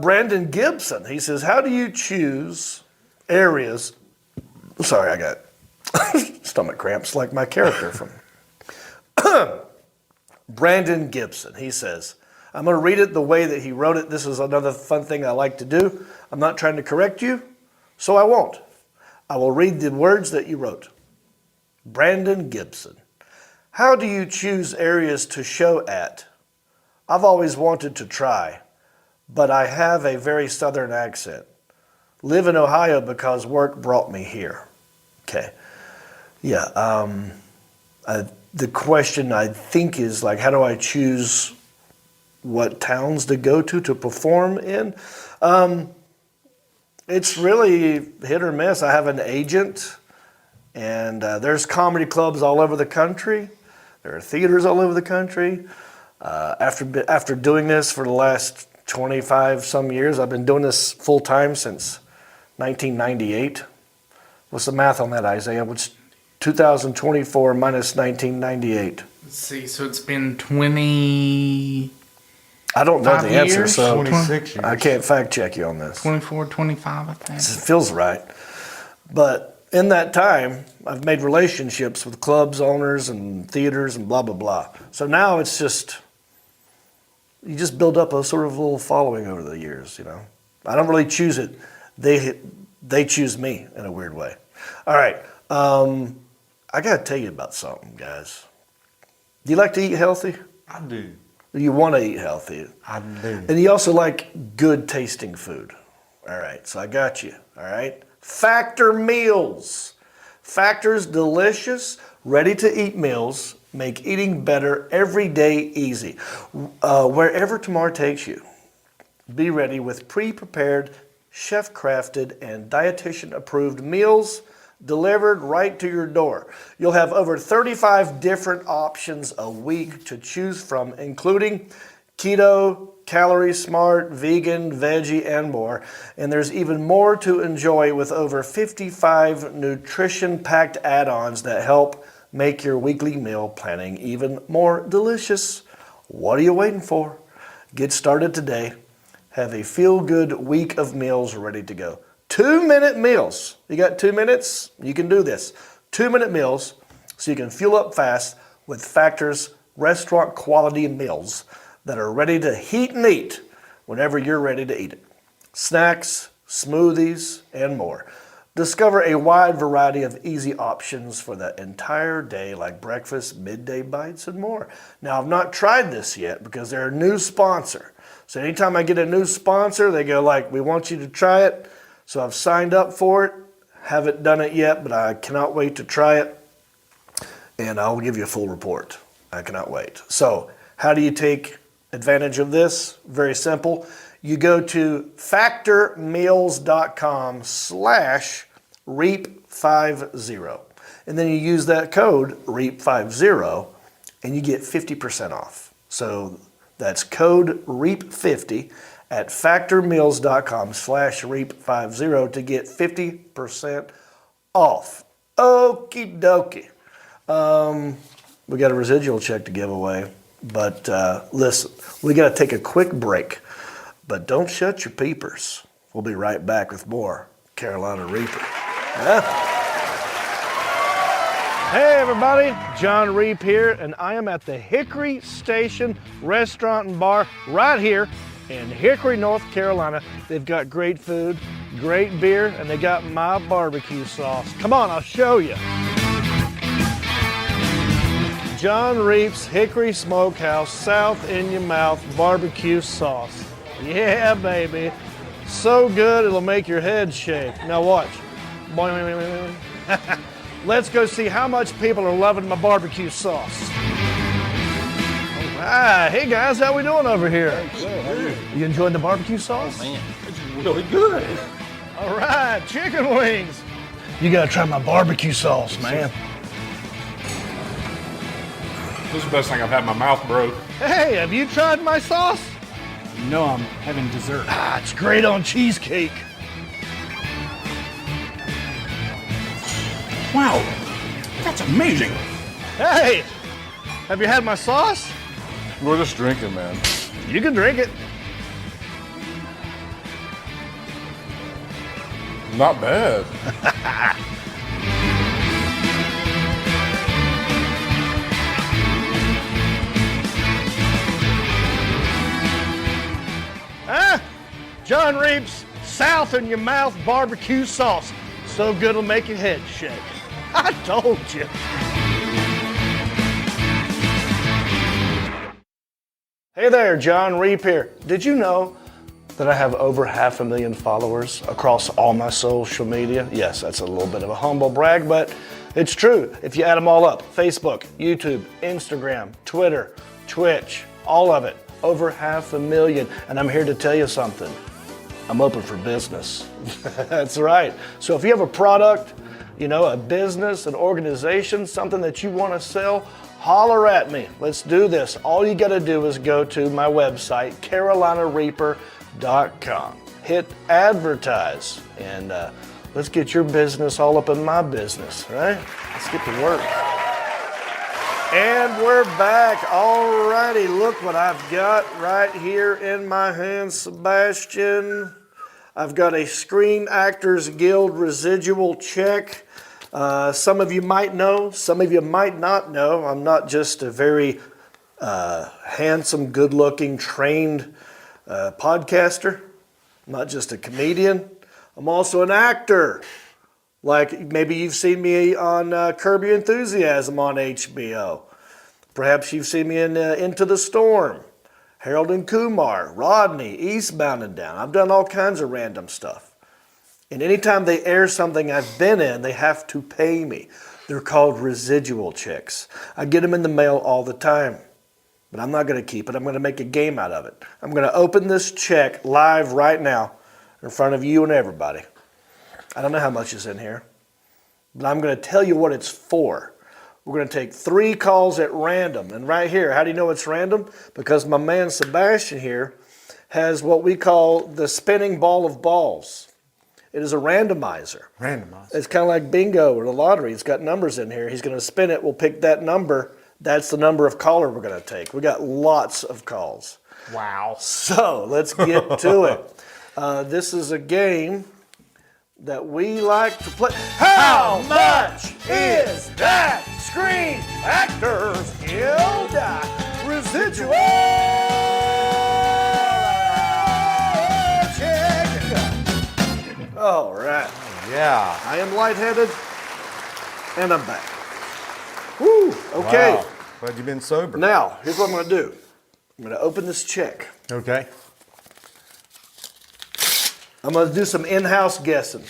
Brandon Gibson, he says, how do you choose areas? Sorry, I got stomach cramps like my character from Brandon Gibson. He says, I'm going to read it the way that he wrote it. This is another fun thing I like to do. I'm not trying to correct you, so I won't. I will read the words that you wrote. Brandon Gibson, how do you choose areas to show at? I've always wanted to try, but I have a very southern accent. Live in Ohio because work brought me here. Okay. Yeah. The question I think is like, how do I choose what towns to go to perform in? It's really hit or miss. I have an agent, and there's comedy clubs all over the country. There are theaters all over the country. After doing this for the last 25 some years, I've been doing this full time since 1998. What's the math on that, Isaiah? What's 2024 minus 1998? Let's see. So it's been 20. I don't know the answer, years? so 26 years. I can't fact check you on this. 24, 25, I think. It feels right. But in that time, I've made relationships with clubs, owners, and theaters, and blah, blah, blah. So now it's just, you just build up a sort of little following over the years, you know. I don't really choose it. They choose me in a weird way. All right. I got to tell you about something, guys. Do you like to eat healthy? I do. You want to eat healthy. I do. And you also like good tasting food. All right, so I got you. All right. Factor meals. Factor's delicious, ready to eat meals make eating better every day easy. Wherever tomorrow takes you, be ready with pre-prepared, chef-crafted, and dietitian-approved meals delivered right to your door. You'll have over 35 different options a week to choose from, including keto, calorie smart, vegan, veggie, and more. And there's even more to enjoy with over 55 nutrition-packed add-ons that help make your weekly meal planning even more delicious. What are you waiting for? Get started today. Have a feel-good week of meals ready to go. 2-minute meals. You got 2 minutes? You can do this. 2-minute meals so you can fuel up fast with Factor's restaurant quality meals that are ready to heat and eat whenever you're ready to eat it. Snacks, smoothies, and more. Discover a wide variety of easy options for the entire day like breakfast, midday bites, and more. Now, I've not tried this yet because they're a new sponsor. So anytime I get a new sponsor, they go like, we want you to try it. So I've signed up for it, haven't done it yet, but I cannot wait to try it, and I'll give you a full report. I cannot wait. So how do you take advantage of this? Very simple. You go to factormeals.com/REAP50, and then you use that code REAP50, and you get 50% off. So that's code REAP50 at factormeals.com/REAP50 to get 50% off. Okie dokie. We got a residual check to give away, but listen, we got to take a quick break. But don't shut your peepers. We'll be right back with more Carolina Reaper. Yeah. Hey everybody, John Reap here, and I am at the Hickory Station Restaurant and Bar right here in Hickory, North Carolina. They've got great food, great beer, and they got my barbecue sauce. Come on, I'll show you. John Reap's Hickory Smokehouse South in Your Mouth barbecue sauce. Yeah, baby. So good, it'll make your head shake. Now watch. Boing. Let's go see how much people are loving my barbecue sauce. All right. Hey guys, how we doing over here? You enjoying the barbecue sauce? Man, it's really good. All right, chicken wings. You gotta try my barbecue sauce, man. This is the best thing I've had in my mouth, bro. Hey, have you tried my sauce? No, I'm having dessert. Ah, it's great on cheesecake. Wow, that's amazing. Hey, have you had my sauce? We're just drinking, man. You can drink it. Not bad. John Reap's South in Your Mouth barbecue sauce. So good it'll make your head shake. I told you. Hey there, John Reap here. Did you know that I have over 500,000 followers across all my social media? Yes, that's a little bit of a humble brag, but it's true. If you add them all up, Facebook, YouTube, Instagram, Twitter, Twitch, all of it, over 500,000. And I'm here to tell you something. I'm open for business. That's right. So if you have a product, you know, a business, an organization, something that you want to sell, holler at me. Let's do this. All you got to do is go to my website, carolinareaper.com. Hit advertise, and let's get your business all up in my business, right? Let's get to work. And we're back. Alrighty, look what I've got right here in my hand, Sebastian. I've got a Screen Actors Guild residual check. Some of you might know, some of you might not know. I'm not just a very handsome, good-looking, trained podcaster. I'm not just a comedian. I'm also an actor. Like maybe you've seen me on Curb Your Enthusiasm on HBO. Perhaps you've seen me in Into the Storm, Harold and Kumar, Rodney, Eastbound and Down. I've done all kinds of random stuff. And anytime they air something I've been in, they have to pay me. They're called residual checks. I get them in the mail all the time. But I'm not going to keep it. I'm going to make a game out of it. I'm going to open this check live right now in front of you and everybody. I don't know how much is in here, but I'm going to tell you what it's for. We're going to take 3 calls at random. And right here, how do you know it's random? Because my man Sebastian here has what we call the spinning ball of balls. It is a randomizer. Randomizer. It's kind of like bingo or the lottery. It's got numbers in here. He's going to spin it. We'll pick that number. That's the number of caller we're going to take. We got lots of calls. Wow. So let's get to it. This is a game that we like to play. How much is that Screen Actors Guild residual check? All right. Yeah. I am lightheaded, and I'm back. Woo, okay. Wow. Glad you've been sober. Now, here's what I'm going to do. I'm going to open this check. Okay. I'm going to do some in-house guessing.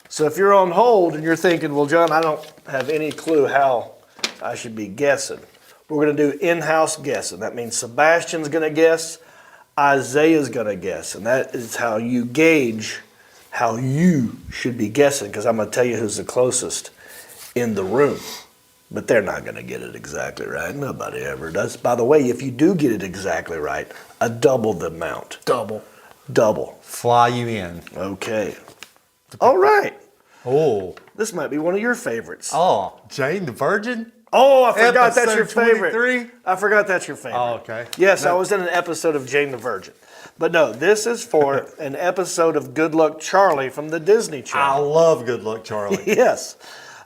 So if you're on hold and you're thinking, well, John, I don't have any clue how I should be guessing. We're going to do in-house guessing. That means Sebastian's going to guess, Isaiah's going to guess. And that is how you gauge how you should be guessing, because I'm going to tell you who's the closest in the room. But they're not going to get it exactly right. Nobody ever does. By the way, if you do get it exactly right, I double the amount. Double. Fly you in. Okay. All right. Oh. This might be one of your favorites. Oh, Jane the Virgin? Oh, I forgot that's your Episode favorite. 23? I forgot that's your favorite. Oh, okay. Yes, No. I was in an episode of Jane the Virgin. But no, this is for an episode of Good Luck Charlie from the Disney I Channel. love Good Luck Charlie. Yes.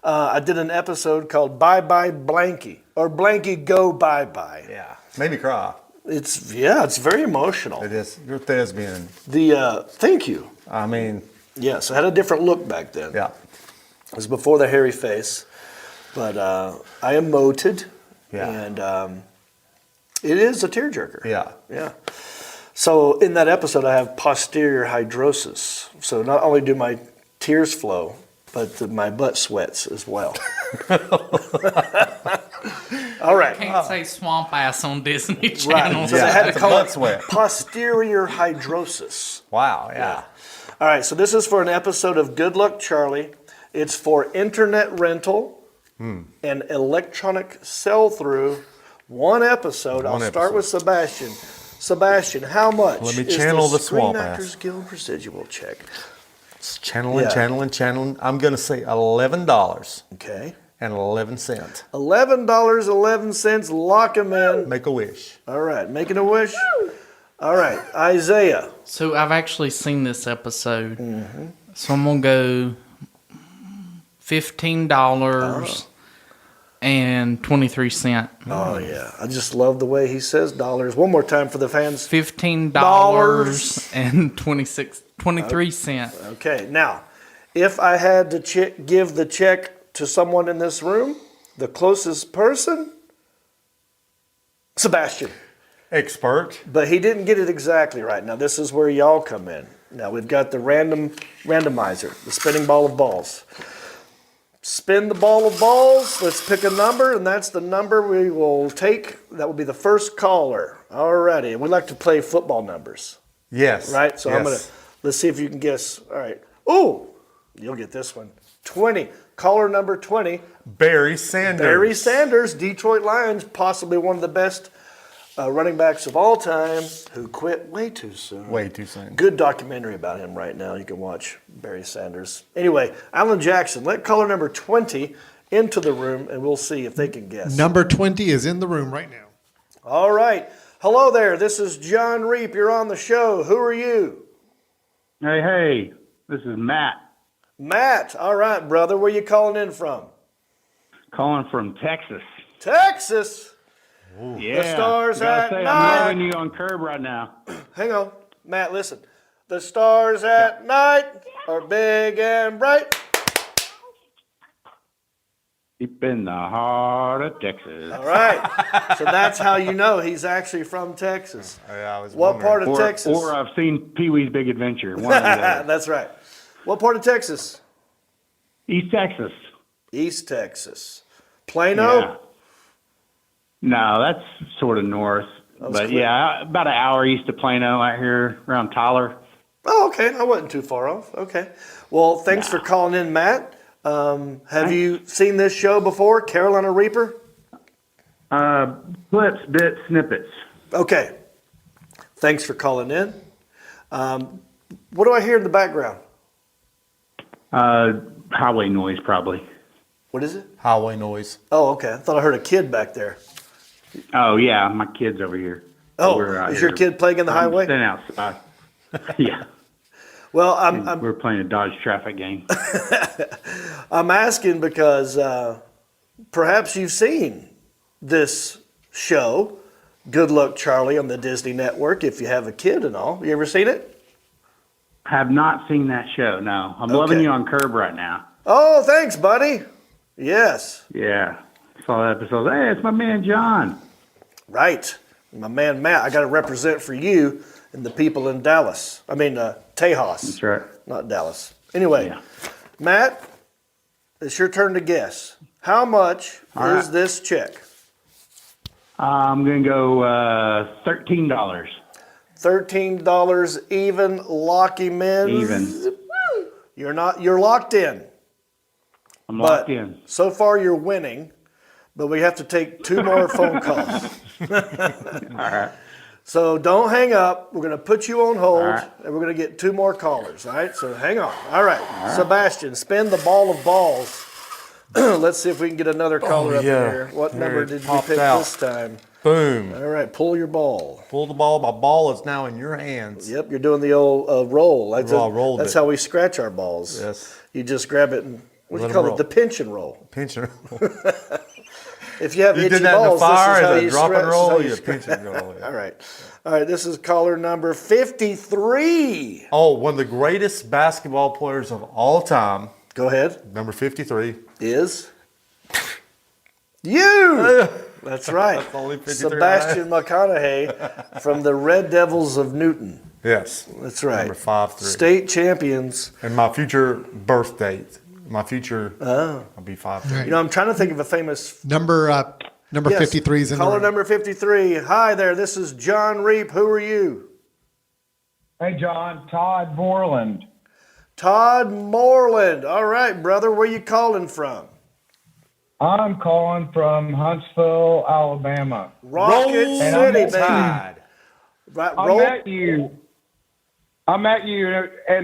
I did an episode called Bye Bye Blanky, or Blanky Go Bye Bye. Yeah. Made me cry. It's very emotional. It is. You're a thespian. Thank you. I mean, Yeah, so it had a different look back then. Yeah. It was before the hairy face. But I emoted. Yeah. And it is a tearjerker. Yeah. Yeah. So in that episode, I have posterior hydrosis. So not only do my tears flow, but my butt sweats as well. All right. Can't say swamp ass on Disney Right. Channel. So they had to that's a call butt it sweat. posterior hydrosis. Wow. Yeah. All right. So this is for an episode of Good Luck Charlie. It's for internet rental and electronic sell-through. One episode. I'll start with Sebastian. Sebastian, how much Let me is channel the Screen swamp Actors ass. Guild residual check? It's channeling, Yeah. channeling. I'm going to say $11 Okay. and 11 cents. $11.11. Lock them in. Make a wish. All right. Making a wish. All right. Isaiah. So I've actually seen this episode. So I'm gonna go $15 and 23 cents. Oh yeah. I just love the way he says dollars. One more time for the fans. $15 and 23 cents. Okay. Now, if I had to give the check to someone in this room, the closest person, Sebastian. Expert. But he didn't get it exactly right. Now, this is where y'all come in. Now, we've got the randomizer, the spinning ball of balls. Spin the ball of balls. Let's pick a number, and that's the number we will take. That will be the first caller. All righty. And we like to play football numbers, Yes. right? So yes. let's see if you can guess. All right. Ooh, you'll get this one. 20. Caller number 20. Barry Sanders. Barry Sanders, Detroit Lions, possibly one of the best running backs of all time, who quit way too soon. Way too soon. Good documentary about him right now. You can watch Barry Sanders. Anyway, Alan Jackson, let caller number 20 into the room, and we'll see if they can guess. Number 20 is in the room right now. All right. Hello there. This is John Reap. You're on the show. Who are you? Hey, this is Matt Matt. All right, brother. Where you calling in from? calling from Texas. Texas. Yeah. The stars Gotta at say, night. I'm loving you on Curb right now. Hang on. Matt, listen. The stars at night are big and bright. Deep in the heart of Texas. All right. So that's how you know he's actually from Texas. Yeah, I was What wondering. part of Texas? Or I've seen Pee-wee's Big Adventure. One or the other. That's right. What part of Texas? East Texas. East Texas. Plano? Yeah. No, that's sort of north. was But clear. yeah, about an hour east of Plano out here around Tyler. Oh, okay. I wasn't too far off. Okay. Well, thanks for calling in, Matt. Have you seen this show before, Carolina Reaper? Clips, bits, snippets. Okay. Thanks for calling in. What do I hear in the background? Highway noise, probably. What is it? Highway noise. Oh, okay. I thought I heard a kid back there. Oh, yeah, my kid's over here. Oh, We're out is your here. kid playing in the I'm highway? standing outside. Yeah. Well, We're playing a Dodge traffic game. I'm asking because perhaps you've seen this show, Good Luck Charlie, on the Disney Network, if you have a kid and all. You ever seen it? Have not seen that show, no. I'm loving you on Curb right now. Oh, thanks, buddy. Yes. Yeah. Saw that episode. Hey, it's my man John. Right. My man Matt, I got to represent for you and the people in Dallas. I mean, Tejas. That's right. Not Dallas. Anyway, Yeah. Matt, it's your turn to guess. How much All is right. this check? I'm going to go $13. $13 even, lock him in. Even. You're locked in. I'm But locked in. so far you're winning, but we have to take 2 more phone calls. All right. So don't hang up. We're going to put you on hold, All right. and we're going to get 2 more callers. All right, so hang on. All right, Sebastian, spin the ball of balls. Let's see if we can get another caller up yeah. here. What There number it did we popped pick out. this time? Boom. All right, pull your ball. Pull the ball. My ball is now in your hands. Yep, you're doing the old roll. That's, Rolled that's it. how we scratch our balls. Yes. You just grab it and, what do Let you 'em call it? roll. The pinch and roll. Pincher. If you have You itchy did that in the balls, fire this is how as you a drop and stress- roll. how You you pinch it and go. All right. All right, this is caller number 53. Oh, one of the greatest basketball players of all time. Go ahead. Number 53. Is you. That's right. That's only 53, Sebastian McConaughey from the Red Devils of Newton. Yes. That's right. Number 53. State champions. And my future birth date. My future, I'll be 53. You know, I'm trying to think of a famous... Number Yes, 53 is in the caller room. number 53. Hi there, this is John Reap. Who are you? Hey, John, Todd Borland. Todd Moreland. All right, brother. Where you calling from? I'm calling from Huntsville, Alabama. Rocket City, baby. Tide. Right, I met you. and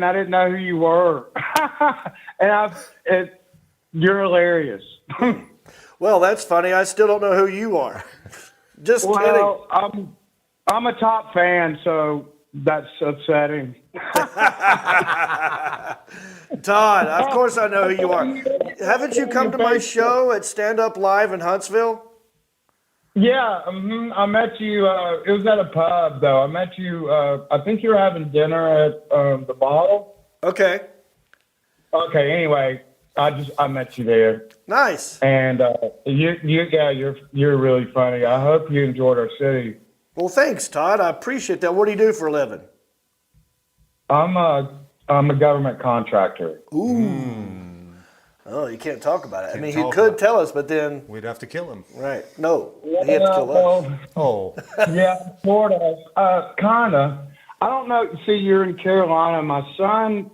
I didn't know who you were. You're hilarious. Well, that's funny. I still don't know who you are. Just kidding. Well, I'm a top fan, so that's upsetting. Todd, of course I know who you are. Haven't you come to my show at Stand Up Live in Huntsville? Yeah, I met you. It was at a pub, though. I met you. I think you were having dinner at the Bottle. Okay. Okay. Anyway, I met you there. Nice. And you're really funny. I hope you enjoyed our city. Well, thanks, Todd. I appreciate that. What do you do for a living? I'm a government contractor. Ooh. Oh, you can't talk about it. I mean, he talk could about tell us, but then... We'd have to kill him. Right. No, he had to kill us. Oh. Yeah, sort of. Kind of. I don't know. See, you're in Carolina. My son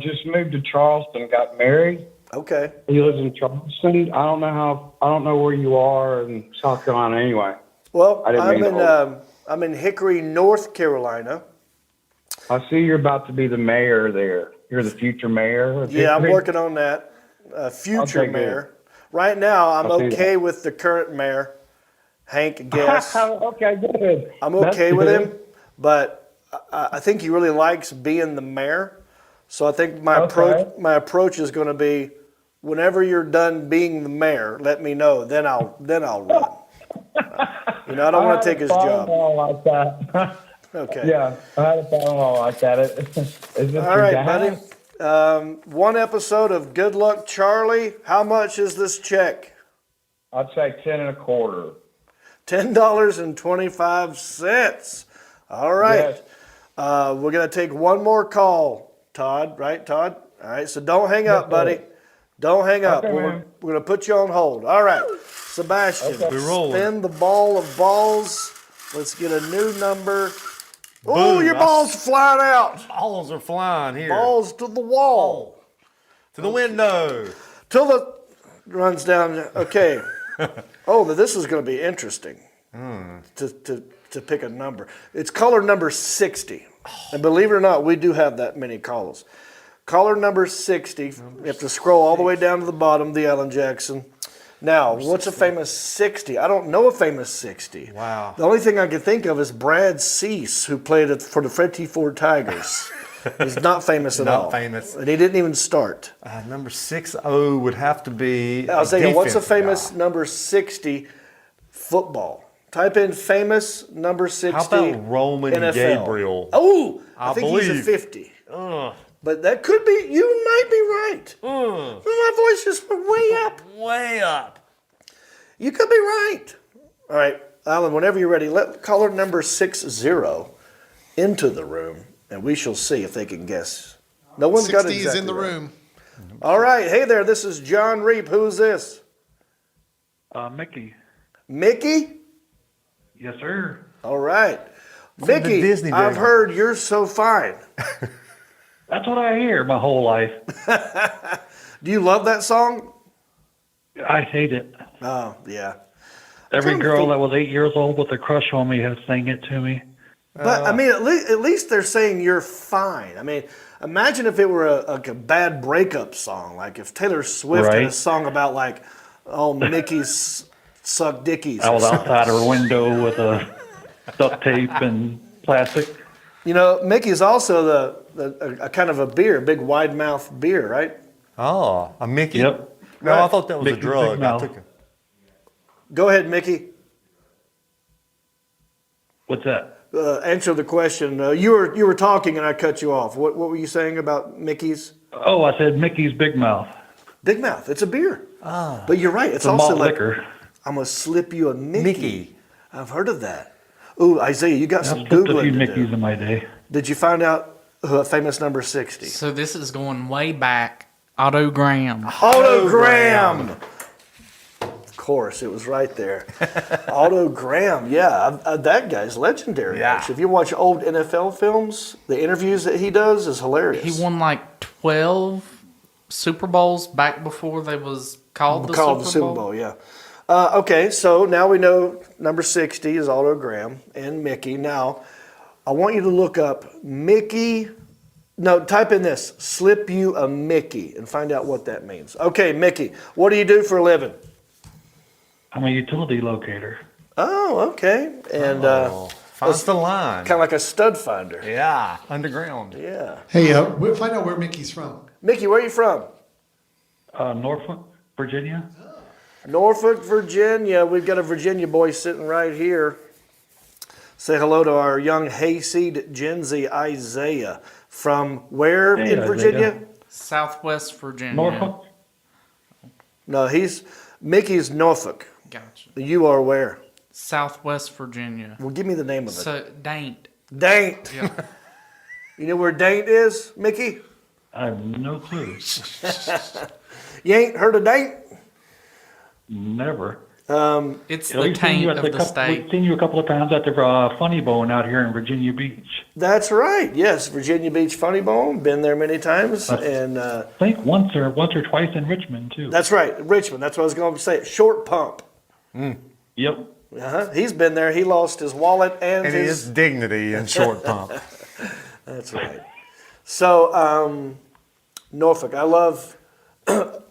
just moved to Charleston, got married. Okay. He lives in Charleston. I don't know where you are in South Carolina anyway. Well, I didn't mean to I'm in Hickory, North Carolina. I see you're about to be the mayor there. You're the future mayor of Yeah, I'm Hickory? working on that. Future Okay, good. mayor. Right now, I'm I'll see okay that. with the current mayor, Hank Guess. Okay, good. I'm That's okay with good. him, but I think he really likes being the mayor. So I think my approach is going to be, whenever you're done being the mayor, let me know. Then I'll run. You know, I don't want to take his job. Like that. Okay. Yeah, I had a father-in-law like that. Is this All your right, dad? buddy. One episode of Good Luck Charlie. How much is this check? I'd say 10 and a quarter. $10.25. All right. Yes. We're going to take one more call, Todd. Right, Todd? All right, so don't hang up, buddy. Don't hang up. Okay, We're man. going to put you on hold. All right. Sebastian, We're rolling. spin the ball of balls. Let's get a new number. Oh, Boom. your ball's flying out. Balls are flying here. Balls to the wall. To the window. Till the runs down. Okay. Oh, this is going to be interesting to pick a number. It's caller number 60. And believe it or not, we do have that many callers. Caller number 60. You have to scroll all the way down to the bottom, the Alan Jackson. Now, what's a famous 60? I don't know a famous 60. Wow. The only thing I can think of is Brad Cease, who played it for the Fred Ford Tigers. He's not famous at all. Not famous. And he didn't even start. Number 60 would have to be. I was thinking, what's a defensive famous guy. number 60 football? Type in famous number 60. How about Roman NFL. Gabriel? Oh, I think he's a believe. 50. Ugh. But that could be, you might be right. My voice just went way up. Way up. You could be right. All right, Alan, whenever you're ready, let caller number 60 into the room, and we shall see if they can guess. No one's got 60 it exactly is in the right. room. All right, hey there, this is John Reap. Who's this? Mickey. Mickey? Yes, sir. All right. From the Mickey, Disney I've Day. heard you're so fine. That's what I hear my whole life. Do you love that song? I hate it. Oh, yeah. Every trying to girl think- that was 8 years old with a crush on me has sang it to me. But, I mean, at least they're saying you're fine. I mean, imagine if it were a bad breakup song. Like if Taylor Swift had a Right. song about, like, oh, Mickey's suck dickies. I or was something. outside her window with a duct tape and plastic. You know, Mickey's also a kind of a beer, big wide mouth beer, right? Oh, a Mickey. Yep. No, I thought that was Mickey's a drug. Big I Mouth. took it. Go ahead, Mickey. What's that? Answer the question. You were talking and I cut you off. What were you saying about Mickey's? Oh, I said Mickey's Big Mouth. Big Mouth. It's a beer. But you're right. It's a also malt like liquor. I'm gonna slip you a Mickey. I've heard of that. Ooh, Isaiah, you got some I've slipped a Googling few to Mickeys do. in my day. Did you find out famous number 60? So this is going way back. Autogram. Autogram. Of course, it was right there. Autogram. Yeah, that guy's legendary. Yeah. Actually, if you watch old NFL films, the interviews that he does is hilarious. He won like 12 Super Bowls back before they was called the Super Bowl. Yeah. Okay, so now we know number 60 is Autogram and Mickey. Now, I want you to look up Mickey. No, type in this, slip you a Mickey, and find out what that means. Okay, Mickey, what do you do for a living? I'm a utility locator. Oh, okay. And Finds the line. kind of like a stud finder. Yeah, underground. Yeah. Hey, find out where Mickey's from. Mickey, where are you from? Norfolk, Virginia. Norfolk, Virginia. We've got a Virginia boy sitting right here. Say hello to our young hayseed Gen Z Isaiah from where Hey, in Virginia? Isaiah. Southwest Virginia. Norfolk. No, Mickey's Norfolk. Gotcha. You are where? Southwest Virginia. Well, give me the name of it. So Daint. Daint. Yeah. You know where Daint is, Mickey? I have no clue. You ain't heard of Daint? Never. It's We've the seen taint you at of the the We've state. seen you a couple of times at the Funny Bone out here in Virginia Beach. That's right. Yes, Virginia Beach Funny Bone. Been there many times, and I think once or twice in Richmond too. that's right, Richmond. That's what I was going to say. Short Pump. Yep. He's been there. He lost his wallet and And his. his dignity in short pump. That's right. So, Norfolk. I love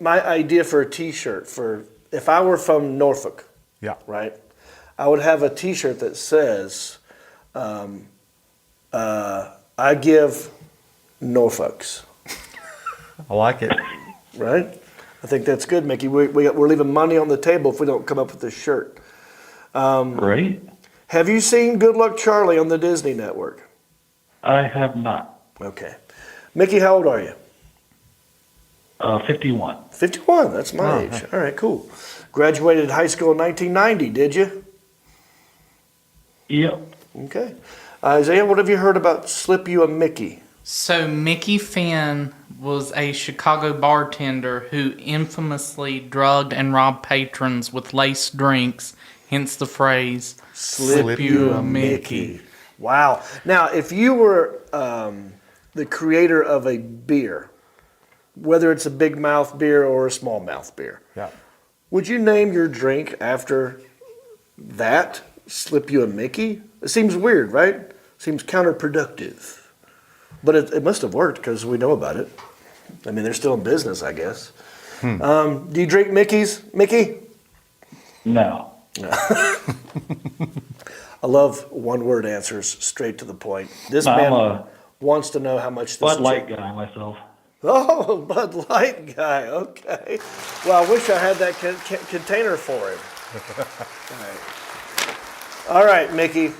my idea for a T-shirt. For if I were from Norfolk, Yeah. right, I would have a T-shirt that says, "I give Norfolks." I like it. Right? I think that's good, Mickey. We're leaving money on the table if we don't come up with this shirt. Right? Have you seen Good Luck Charlie on the Disney Network? I have not. Okay. Mickey, how old are you? 51. 51. That's my age. All right, cool. Graduated high school in 1990, did you? Yep. Okay. Isaiah, what have you heard about Slip You a Mickey? So Mickey Finn was a Chicago bartender who infamously drugged and robbed patrons with laced drinks, hence the phrase, slip you a Mickey. Wow. Now, if you were the creator of a beer, whether it's a big mouth beer or a small mouth beer, Yeah. would you name your drink after that? Slip you a Mickey? It seems weird, right? Seems counterproductive. But it must have worked because we know about it. I mean, they're still in business, I guess. Do you drink Mickey's, Mickey? No. I love one-word answers, straight to the point. This I'm man a wants to know how much this Bud Light drink- guy myself. Oh, Bud Light guy. Okay. Well, I wish I had that container for him. All right, Mickey.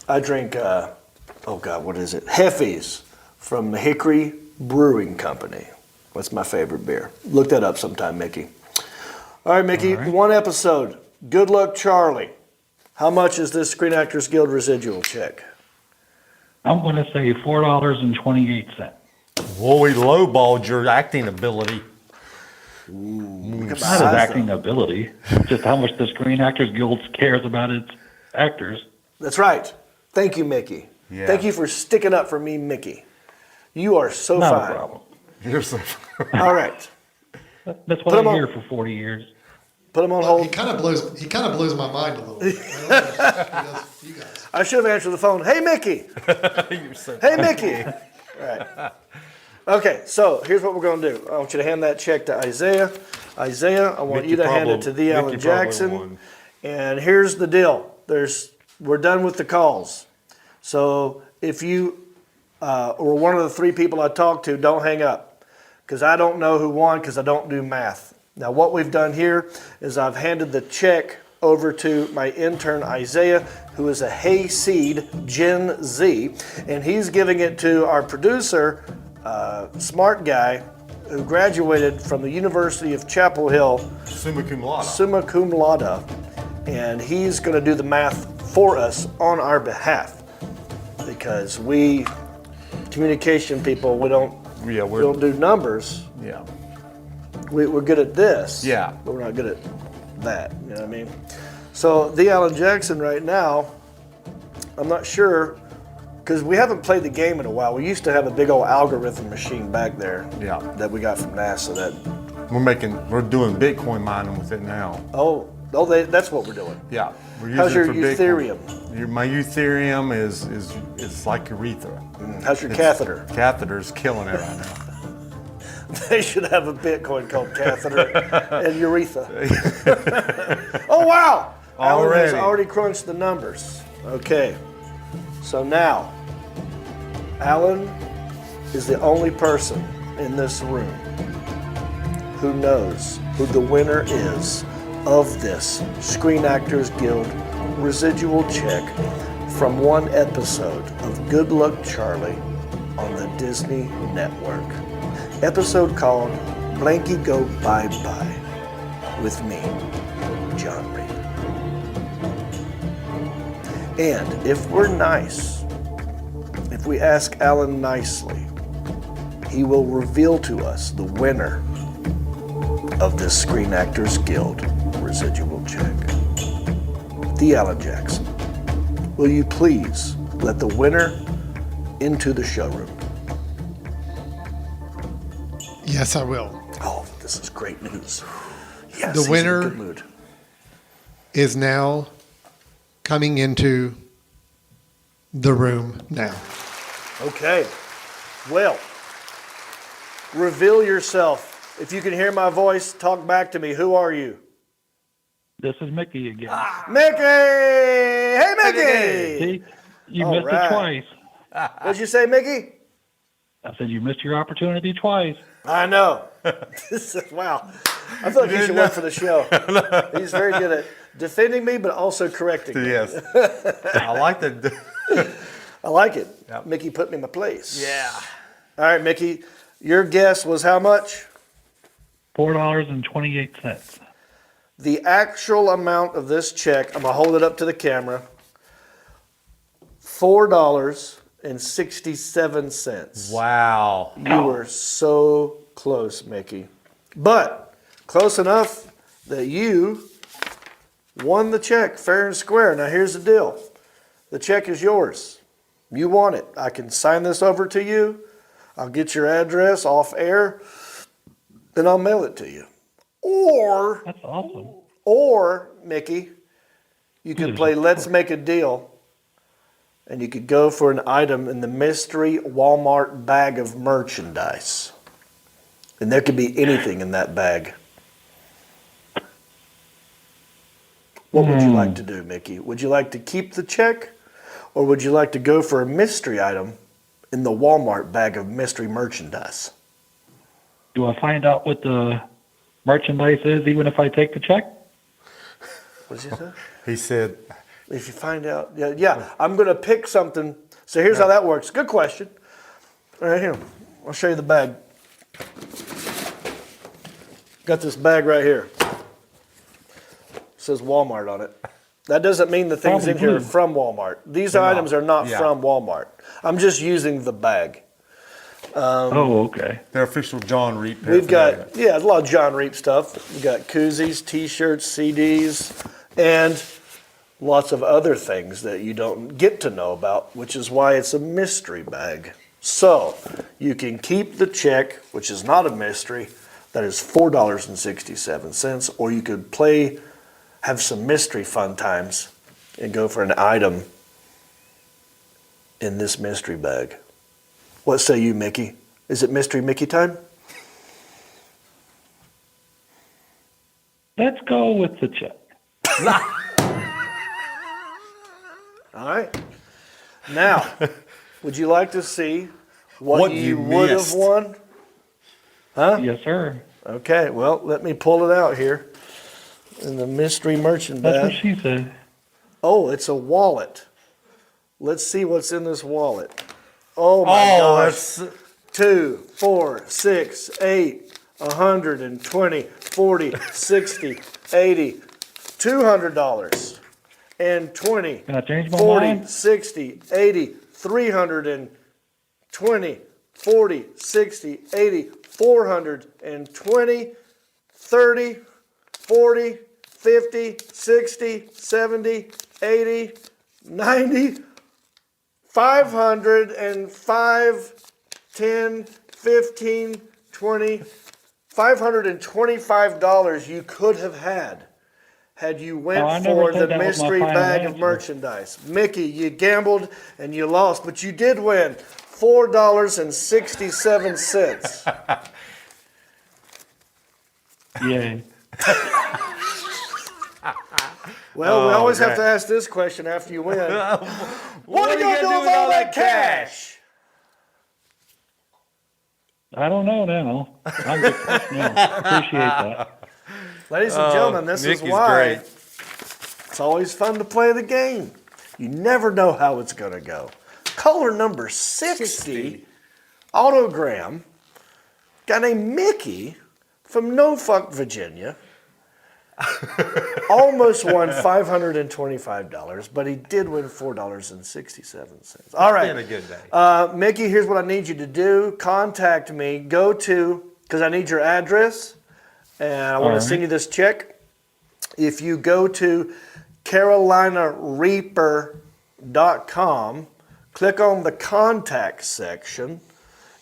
I drink, what is it? Heffies from the Hickory Brewing Company. That's my favorite beer. Look that up sometime, Mickey. All right, Mickey, one episode. Good Luck Charlie. How much is this Screen Actors Guild residual check? I'm going to say $4.28. Whoa, he lowballed your acting ability. Not his acting ability, just how much the Screen Actors Guild cares about its actors. That's right. Thank you, Mickey. Yeah. Thank you for sticking up for me, Mickey. You are so Not fine. a problem. You're so All right. That's Put what him I on- hear for 40 years. Put him on He hold. kind of blows my mind a little bit. I don't know if he does you guys. I should have answered the phone. Hey, Mickey. Hey, Mickey. Right. Okay, so here's what we're going to do. I want you to hand that check to Isaiah. Isaiah, I want Mickey you to hand it probably- to the Allen Mickey probably Jackson. won. And here's the deal. We're done with the calls. So if you or one of the three people I talked to, don't hang up. Because I don't know who won because I don't do math. Now, what we've done here is I've handed the check over to my intern Isaiah, who is a hayseed Gen Z, and he's giving it to our producer, smart guy, who graduated from the University of Chapel Hill, Summa cum laude. summa cum laude, and he's going to do the math for us on our behalf, because we communication people, we don't do numbers. Yeah. We're good at this, Yeah. but we're not good at that. You know what I mean? So the Alan Jackson right now, I'm not sure, because we haven't played the game in a while. We used to have a big old algorithm machine back there. Yeah. That we got from NASA. That We're doing Bitcoin mining with it now. that's what we're doing. Yeah. We're using How's your it for Bitcoin. Ethereum? My Ethereum is like urethra. How's your catheter? Catheter's killing it right now. They should have a Bitcoin called catheter and urethra. Oh wow! Alan has already crunched the numbers. Okay. So now, Alan is the only person in this room who knows who the winner is of this Screen Actors Guild residual check from one episode of Good Luck Charlie on the Disney Network. Episode called Blanky Go Bye Bye with me, John Reed. And if we're nice, if we ask Alan nicely, he will reveal to us the winner of this Screen Actors Guild residual check. The Alan Jackson. Will you please let the winner into the showroom? Yes, I will. Oh, this is great news. Yes, The he's in a winner good mood. is now coming into the room now. Okay. Well, reveal yourself. If you can hear my voice, talk back to me. Who are you? This is Mickey again. Mickey! Hey, Mickey! See, you All missed right. it twice. What'd you say, Mickey? I said you missed your opportunity twice. I know. Wow. I feel like he should work for the show. He's very good at defending me, but also correcting me. Yes. I like that. I like it. Yep. Mickey put me in my place. Yeah. All right, Mickey. Your guess was how much? $4.28. The actual amount of this check, I'm going to hold it up to the camera, $4.67. Wow. You were so close, Mickey. But close enough that you won the check fair and square. Now here's the deal. The check is yours. You want it. I can sign this over to you. I'll get your address off air, then I'll mail it to you. Or, That's awesome. or Mickey, you could play Let's Make a Deal, and you could go for an item in the mystery Walmart bag of merchandise. And there could be anything in that bag. What would you like to do, Mickey? Would you like to keep the check, or would you like to go for a mystery item in the Walmart bag of mystery merchandise? Do I find out what the merchandise is even if I take the check? What did you say? He said, If you find out, yeah, I'm going to pick something. So here's how that works. Good question. All right, here. I'll show you the bag. Got this bag right here. It says Walmart on it. That doesn't mean the things in here are from Walmart. These items are not from Walmart. I'm just using the bag. Okay. their official John Reap. We've got, a lot of John Reap stuff. We've got koozies, t-shirts, CDs, and lots of other things that you don't get to know about, which is why it's a mystery bag. So you can keep the check, which is not a mystery, that is $4.67, or you could have some mystery fun times and go for an item in this mystery bag. What say you, Mickey? Is it Mystery Mickey time? Let's go with the check. All right. Now, would you like to see what you would have missed. won? Huh? Yes, sir. Okay, well, let me pull it out here in the mystery merchant That's what bag. she said. Oh, it's a wallet. Let's see what's in this wallet. Oh my gosh. 2, 4, 6, 8, 120, 40, 60, 80, $200. And 20, Can I change my 40, mind? 60, 80, 320, 40, 60, 80, 420, 30, 40, 50, 60, 70, 80, 90, 505, 10, 15, 20, $525 you could have had you went Oh, I never for said the that was my mystery final bag of answer. merchandise. Mickey, you gambled and you lost, but you did win $4.67. Yay. Well, we always have to ask this question after you win. What are you going to do with all that cash? I don't know now. I'm depressed now. Appreciate that. Ladies and gentlemen, this is Mickey's why great. it's always fun to play the game. You never know how it's going to go. Caller number 60, autogram, guy named Mickey from No Fuck, Virginia. Almost won $525, but he did win $4.67. All right. Been a good day. Mickey, here's what I need you to do. Contact me. Go to, because I need your address, and I want to send you this check. If you go to CarolinaReaper.com, click on the contact section,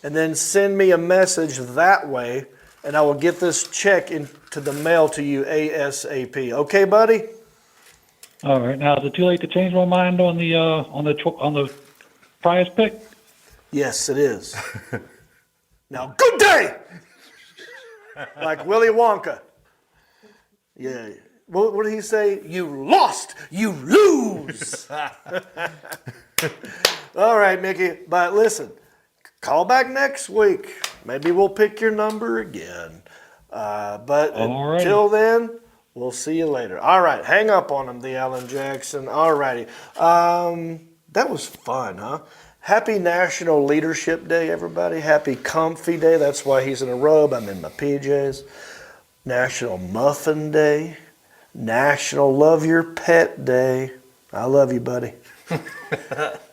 and then send me a message that way, and I will get this check into the mail to you ASAP. Okay, buddy? All right. Now, is it too late to change my mind on the prize pick? Yes, it is. Now, good day! Like Willy Wonka. Yeah. What did he say? You lost, you lose. All right, Mickey. But listen, call back next week. Maybe we'll pick your number again. But until then, we'll see you later. All right, hang up on him, the Alan Jackson. All righty. That was fun, huh? Happy National Leadership Day, everybody. Happy Comfy Day. That's why he's in a robe. I'm in my PJs. National Muffin Day. National Love Your Pet Day. I love you, buddy.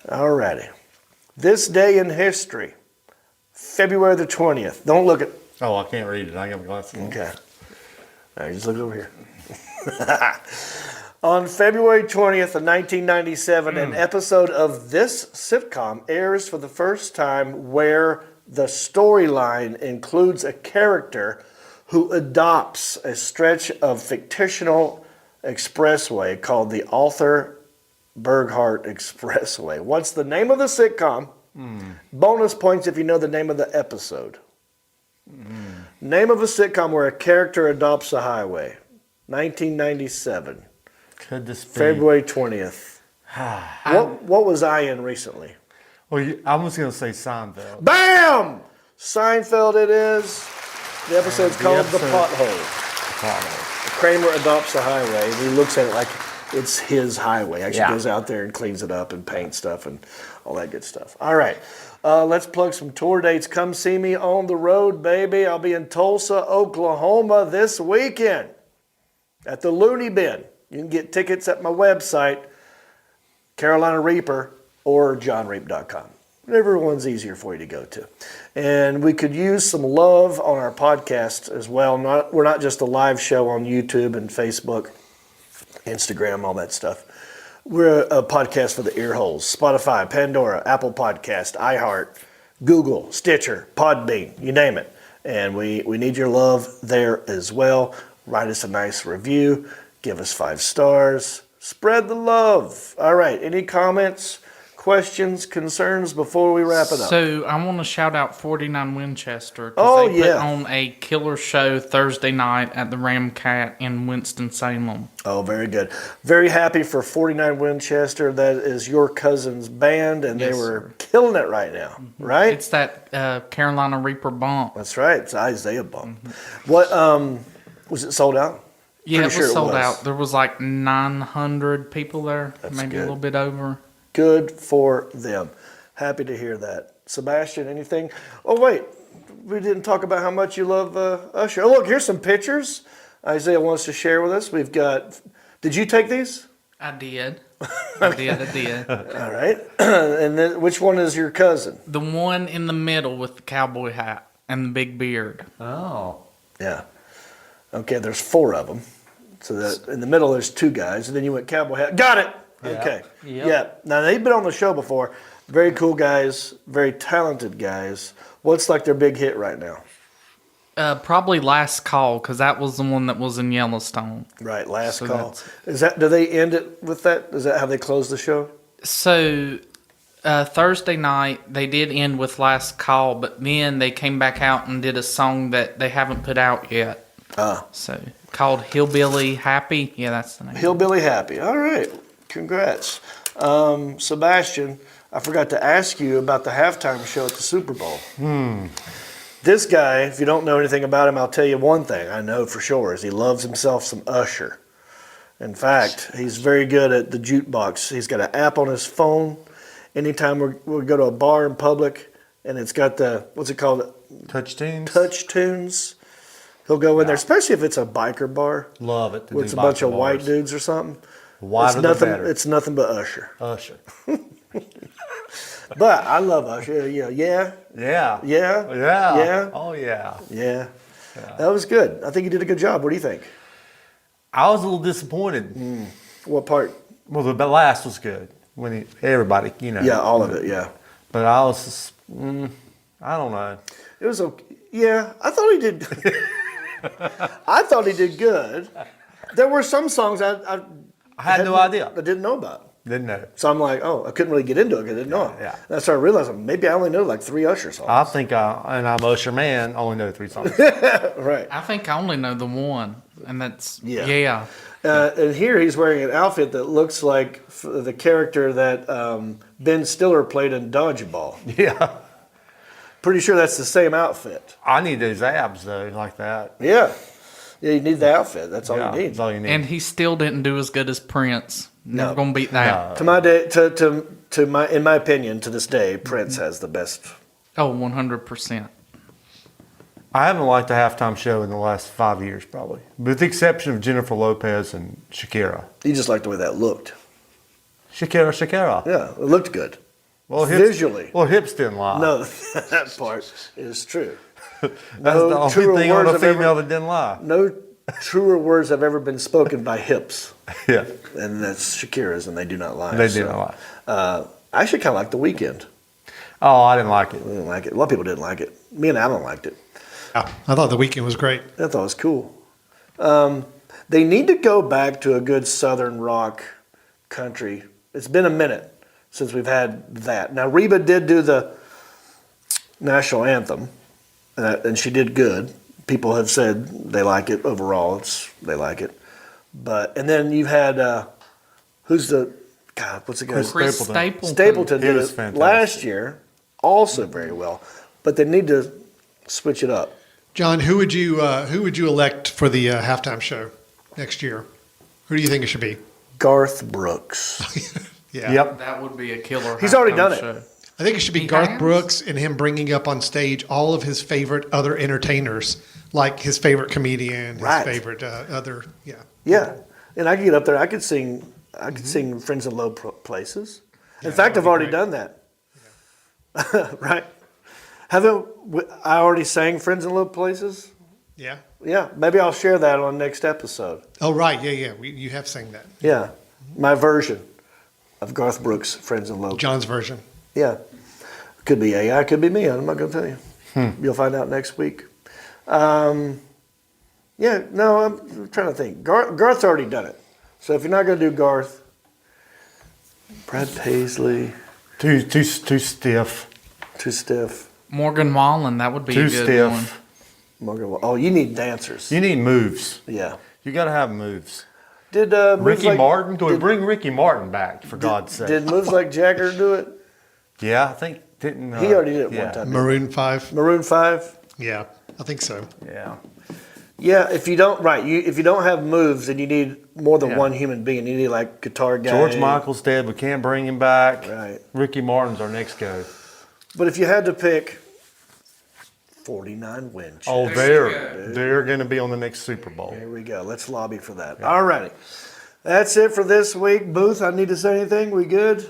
All righty. This day in history, February the 20th. Don't look at... Oh, I can't read it. I got my glasses on. Okay. All right, just look over here. On February 20th of 1997, an episode of this sitcom airs for the first time where the storyline includes a character who adopts a stretch of fictional expressway called the Arthur Burghardt Expressway. What's the name of the sitcom? Bonus points if you know the name of the episode. Name of a sitcom where a character adopts a highway. 1997. Could this be? February 20th. What was I in recently? Well, I was going to say Seinfeld. Bam! Seinfeld it is. The episode's called The Pothole. Kramer adopts a highway, and he looks at it like it's his highway. Actually goes out there and cleans it up and paints stuff and all that good stuff. All right. Let's plug some tour dates. Come see me on the road, baby. I'll be in Tulsa, Oklahoma this weekend at the Looney Bin. You can get tickets at my website, Carolina Reaper or johnreap.com. Whatever one's easier for you to go to. And we could use some love on our podcast as well. We're not just a live show on YouTube and Facebook, Instagram, all that stuff. We're a podcast for the ear holes. Spotify, Pandora, Apple Podcast, iHeart, Google, Stitcher, Podbean, you name it. And we need your love there as well. Write us a nice review. Give us 5 stars. Spread the love. All right. Any comments, questions, concerns before we wrap it up? So I want to shout out 49 Winchester. Oh, they put yeah. on a killer show Thursday night at the Ramcat in Winston-Salem. Oh, very good. Very happy for 49 Winchester. That is your cousin's band, and Yes, they were sir. killing it right now, right? It's that Carolina Reaper bump. That's right. It's Isaiah bump. What was it sold out? Yeah, Pretty it was sure sold out. There was like 900 people there, That's maybe good. a little bit over. Good for them. Happy to hear that. Sebastian, anything? Oh, wait. We didn't talk about how much you love Usher. Oh, look, here's some pictures Isaiah wants to share with us. We've got, did you take these? I did. I did. All right. And then which one is your cousin? The one in the middle with the cowboy hat and the big beard. Oh. Yeah. Okay, there's 4 of them. So that in the middle there's 2 guys, and then you went cowboy hat. Got it. Okay. Yep. Yeah. Now they've been on the show before. Very cool guys, very talented guys. What's like their big hit right now? Probably Last Call, because that was the one that was in Yellowstone. Right, last So call. that's- Is that? Do they end it with that? Is that how they close the show? So Thursday night they did end with Last Call, but then they came back out and did a song that they haven't put out yet. So called Hillbilly Happy. Yeah, that's the name. Hillbilly Happy. All right. Congrats. Sebastian, I forgot to ask you about the halftime show at the Super Bowl. This guy, if you don't know anything about him, I'll tell you one thing I know for sure is he loves himself some Usher. In fact, he's very good at the jukebox. He's got an app on his phone. Anytime we go to a bar in public and it's got the, what's it called? Touch tunes. Touch tunes. He'll go in there, especially if it's a biker bar. Love it. Where it's a bunch of white dudes or something. Wider the better. It's nothing but Usher. Usher. But I love Usher. Yeah. Yeah. Yeah. Yeah. Oh yeah. Yeah. That was good. I think you did a good job. What do you think? I was a little disappointed. What part? Well, the last was good when everybody, you know. Yeah, all of it. Yeah. But I was, just, I don't know. It was okay. Yeah, I thought he did. I thought he did good. There were some songs I had no idea. I didn't know about. Didn't know. So I'm like, oh, I couldn't really get into it because I didn't know. Yeah. And I started realizing maybe I only know like 3 Usher songs. I think and I'm Usher man, only know 3 songs. Right. I think I only know the one, and that's Yeah. And here he's wearing an outfit that looks like the character that Ben Stiller played in Dodgeball. Yeah. Pretty sure that's the same outfit. I need those abs though, like that. Yeah. Yeah, you need the outfit. That's all Yeah, you need. that's all you need. And he still didn't do as good as Prince. Never No. gonna beat that. To my day, to my, in my opinion, to this day, Prince has the best. Oh, 100%. I haven't liked the halftime show in the last 5 years, probably, with the exception of Jennifer Lopez and Shakira. You just like the way that looked. Shakira. Yeah, it looked good. Well, Visually. Well, hips didn't lie. No, that part is true. That's the only truer thing on words a I've ever- female that didn't lie. No truer words have ever been spoken by hips, Yeah, and that's Shakira's, and they do not lie. they did not lie. I actually kind of like The Weeknd. Oh, I didn't like it. I didn't like it. A lot of people didn't like it. Me and Alan liked it. I thought the weekend was great. I thought it was cool. They need to go back to a good Southern rock country. It's been a minute since we've had that. Now, Reba did do the national anthem, and she did good. People have said they like it overall. They like it. And then you've had, who's the, God, what's the guy? Chris Stapleton. Stapleton He did was it fantastic. last year, also very well. But they need to switch it up. John, who would you elect for the halftime show next year? Who do you think it should be? Garth Brooks. Yeah. Yep. That would be a killer. He's already halftime done it. show. I think it should be He Garth has? Brooks and him bringing up on stage all of his favorite other entertainers, like his favorite comedian, his Right. favorite other, yeah. Yeah, and I could get up there. I could sing. I could sing "Friends in Low Places." In fact, I've already done that. Right? Haven't I already sang "Friends in Low Places"? Yeah. Yeah, maybe I'll share that on next episode. Oh, right. Yeah. You have sang that. Yeah, my version of Garth Brooks' "Friends in Low." John's version. Yeah, could be AI, could be me. I'm not going to tell you. You'll find out next week. Yeah, no, I'm trying to think. Garth's already done it. So if you're not going to do Garth, Brad Paisley. Too stiff. Too stiff. Morgan Wallen, that would be Too a good stiff. one. Morgan, oh, you need dancers. You need moves. Yeah. You got to have moves. Did moves Ricky like, Martin? Can we bring Ricky Martin back, for God's sake? Did moves like Jagger do it? Yeah, I think didn't. He already did it one time. Maroon 5. Maroon 5? Yeah, I think so. Yeah. Yeah, if you don't if you don't have moves, then you need more than Yeah. one human being. You need like guitar guy. George Michael's dead. We can't bring him back. Right. Ricky Martin's our next go. But if you had to pick 49 wins. Oh, they're going to be on the next Super Bowl. Here we go. Let's lobby for that. All righty. That's it for this week. Booth, I need to say anything? We good?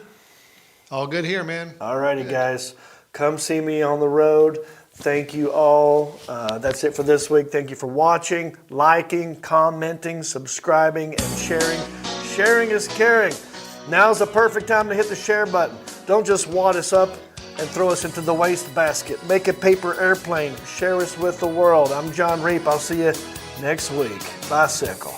All good here, man. All righty, guys. Come see me on the road. Thank you all. That's it for this week. Thank you for watching, liking, commenting, subscribing, and sharing. Sharing is caring. Now's the perfect time to hit the share button. Don't just wad us up and throw us into the waste basket. Make a paper airplane. Share us with the world. I'm John Reap. I'll see you next week. Bicycle.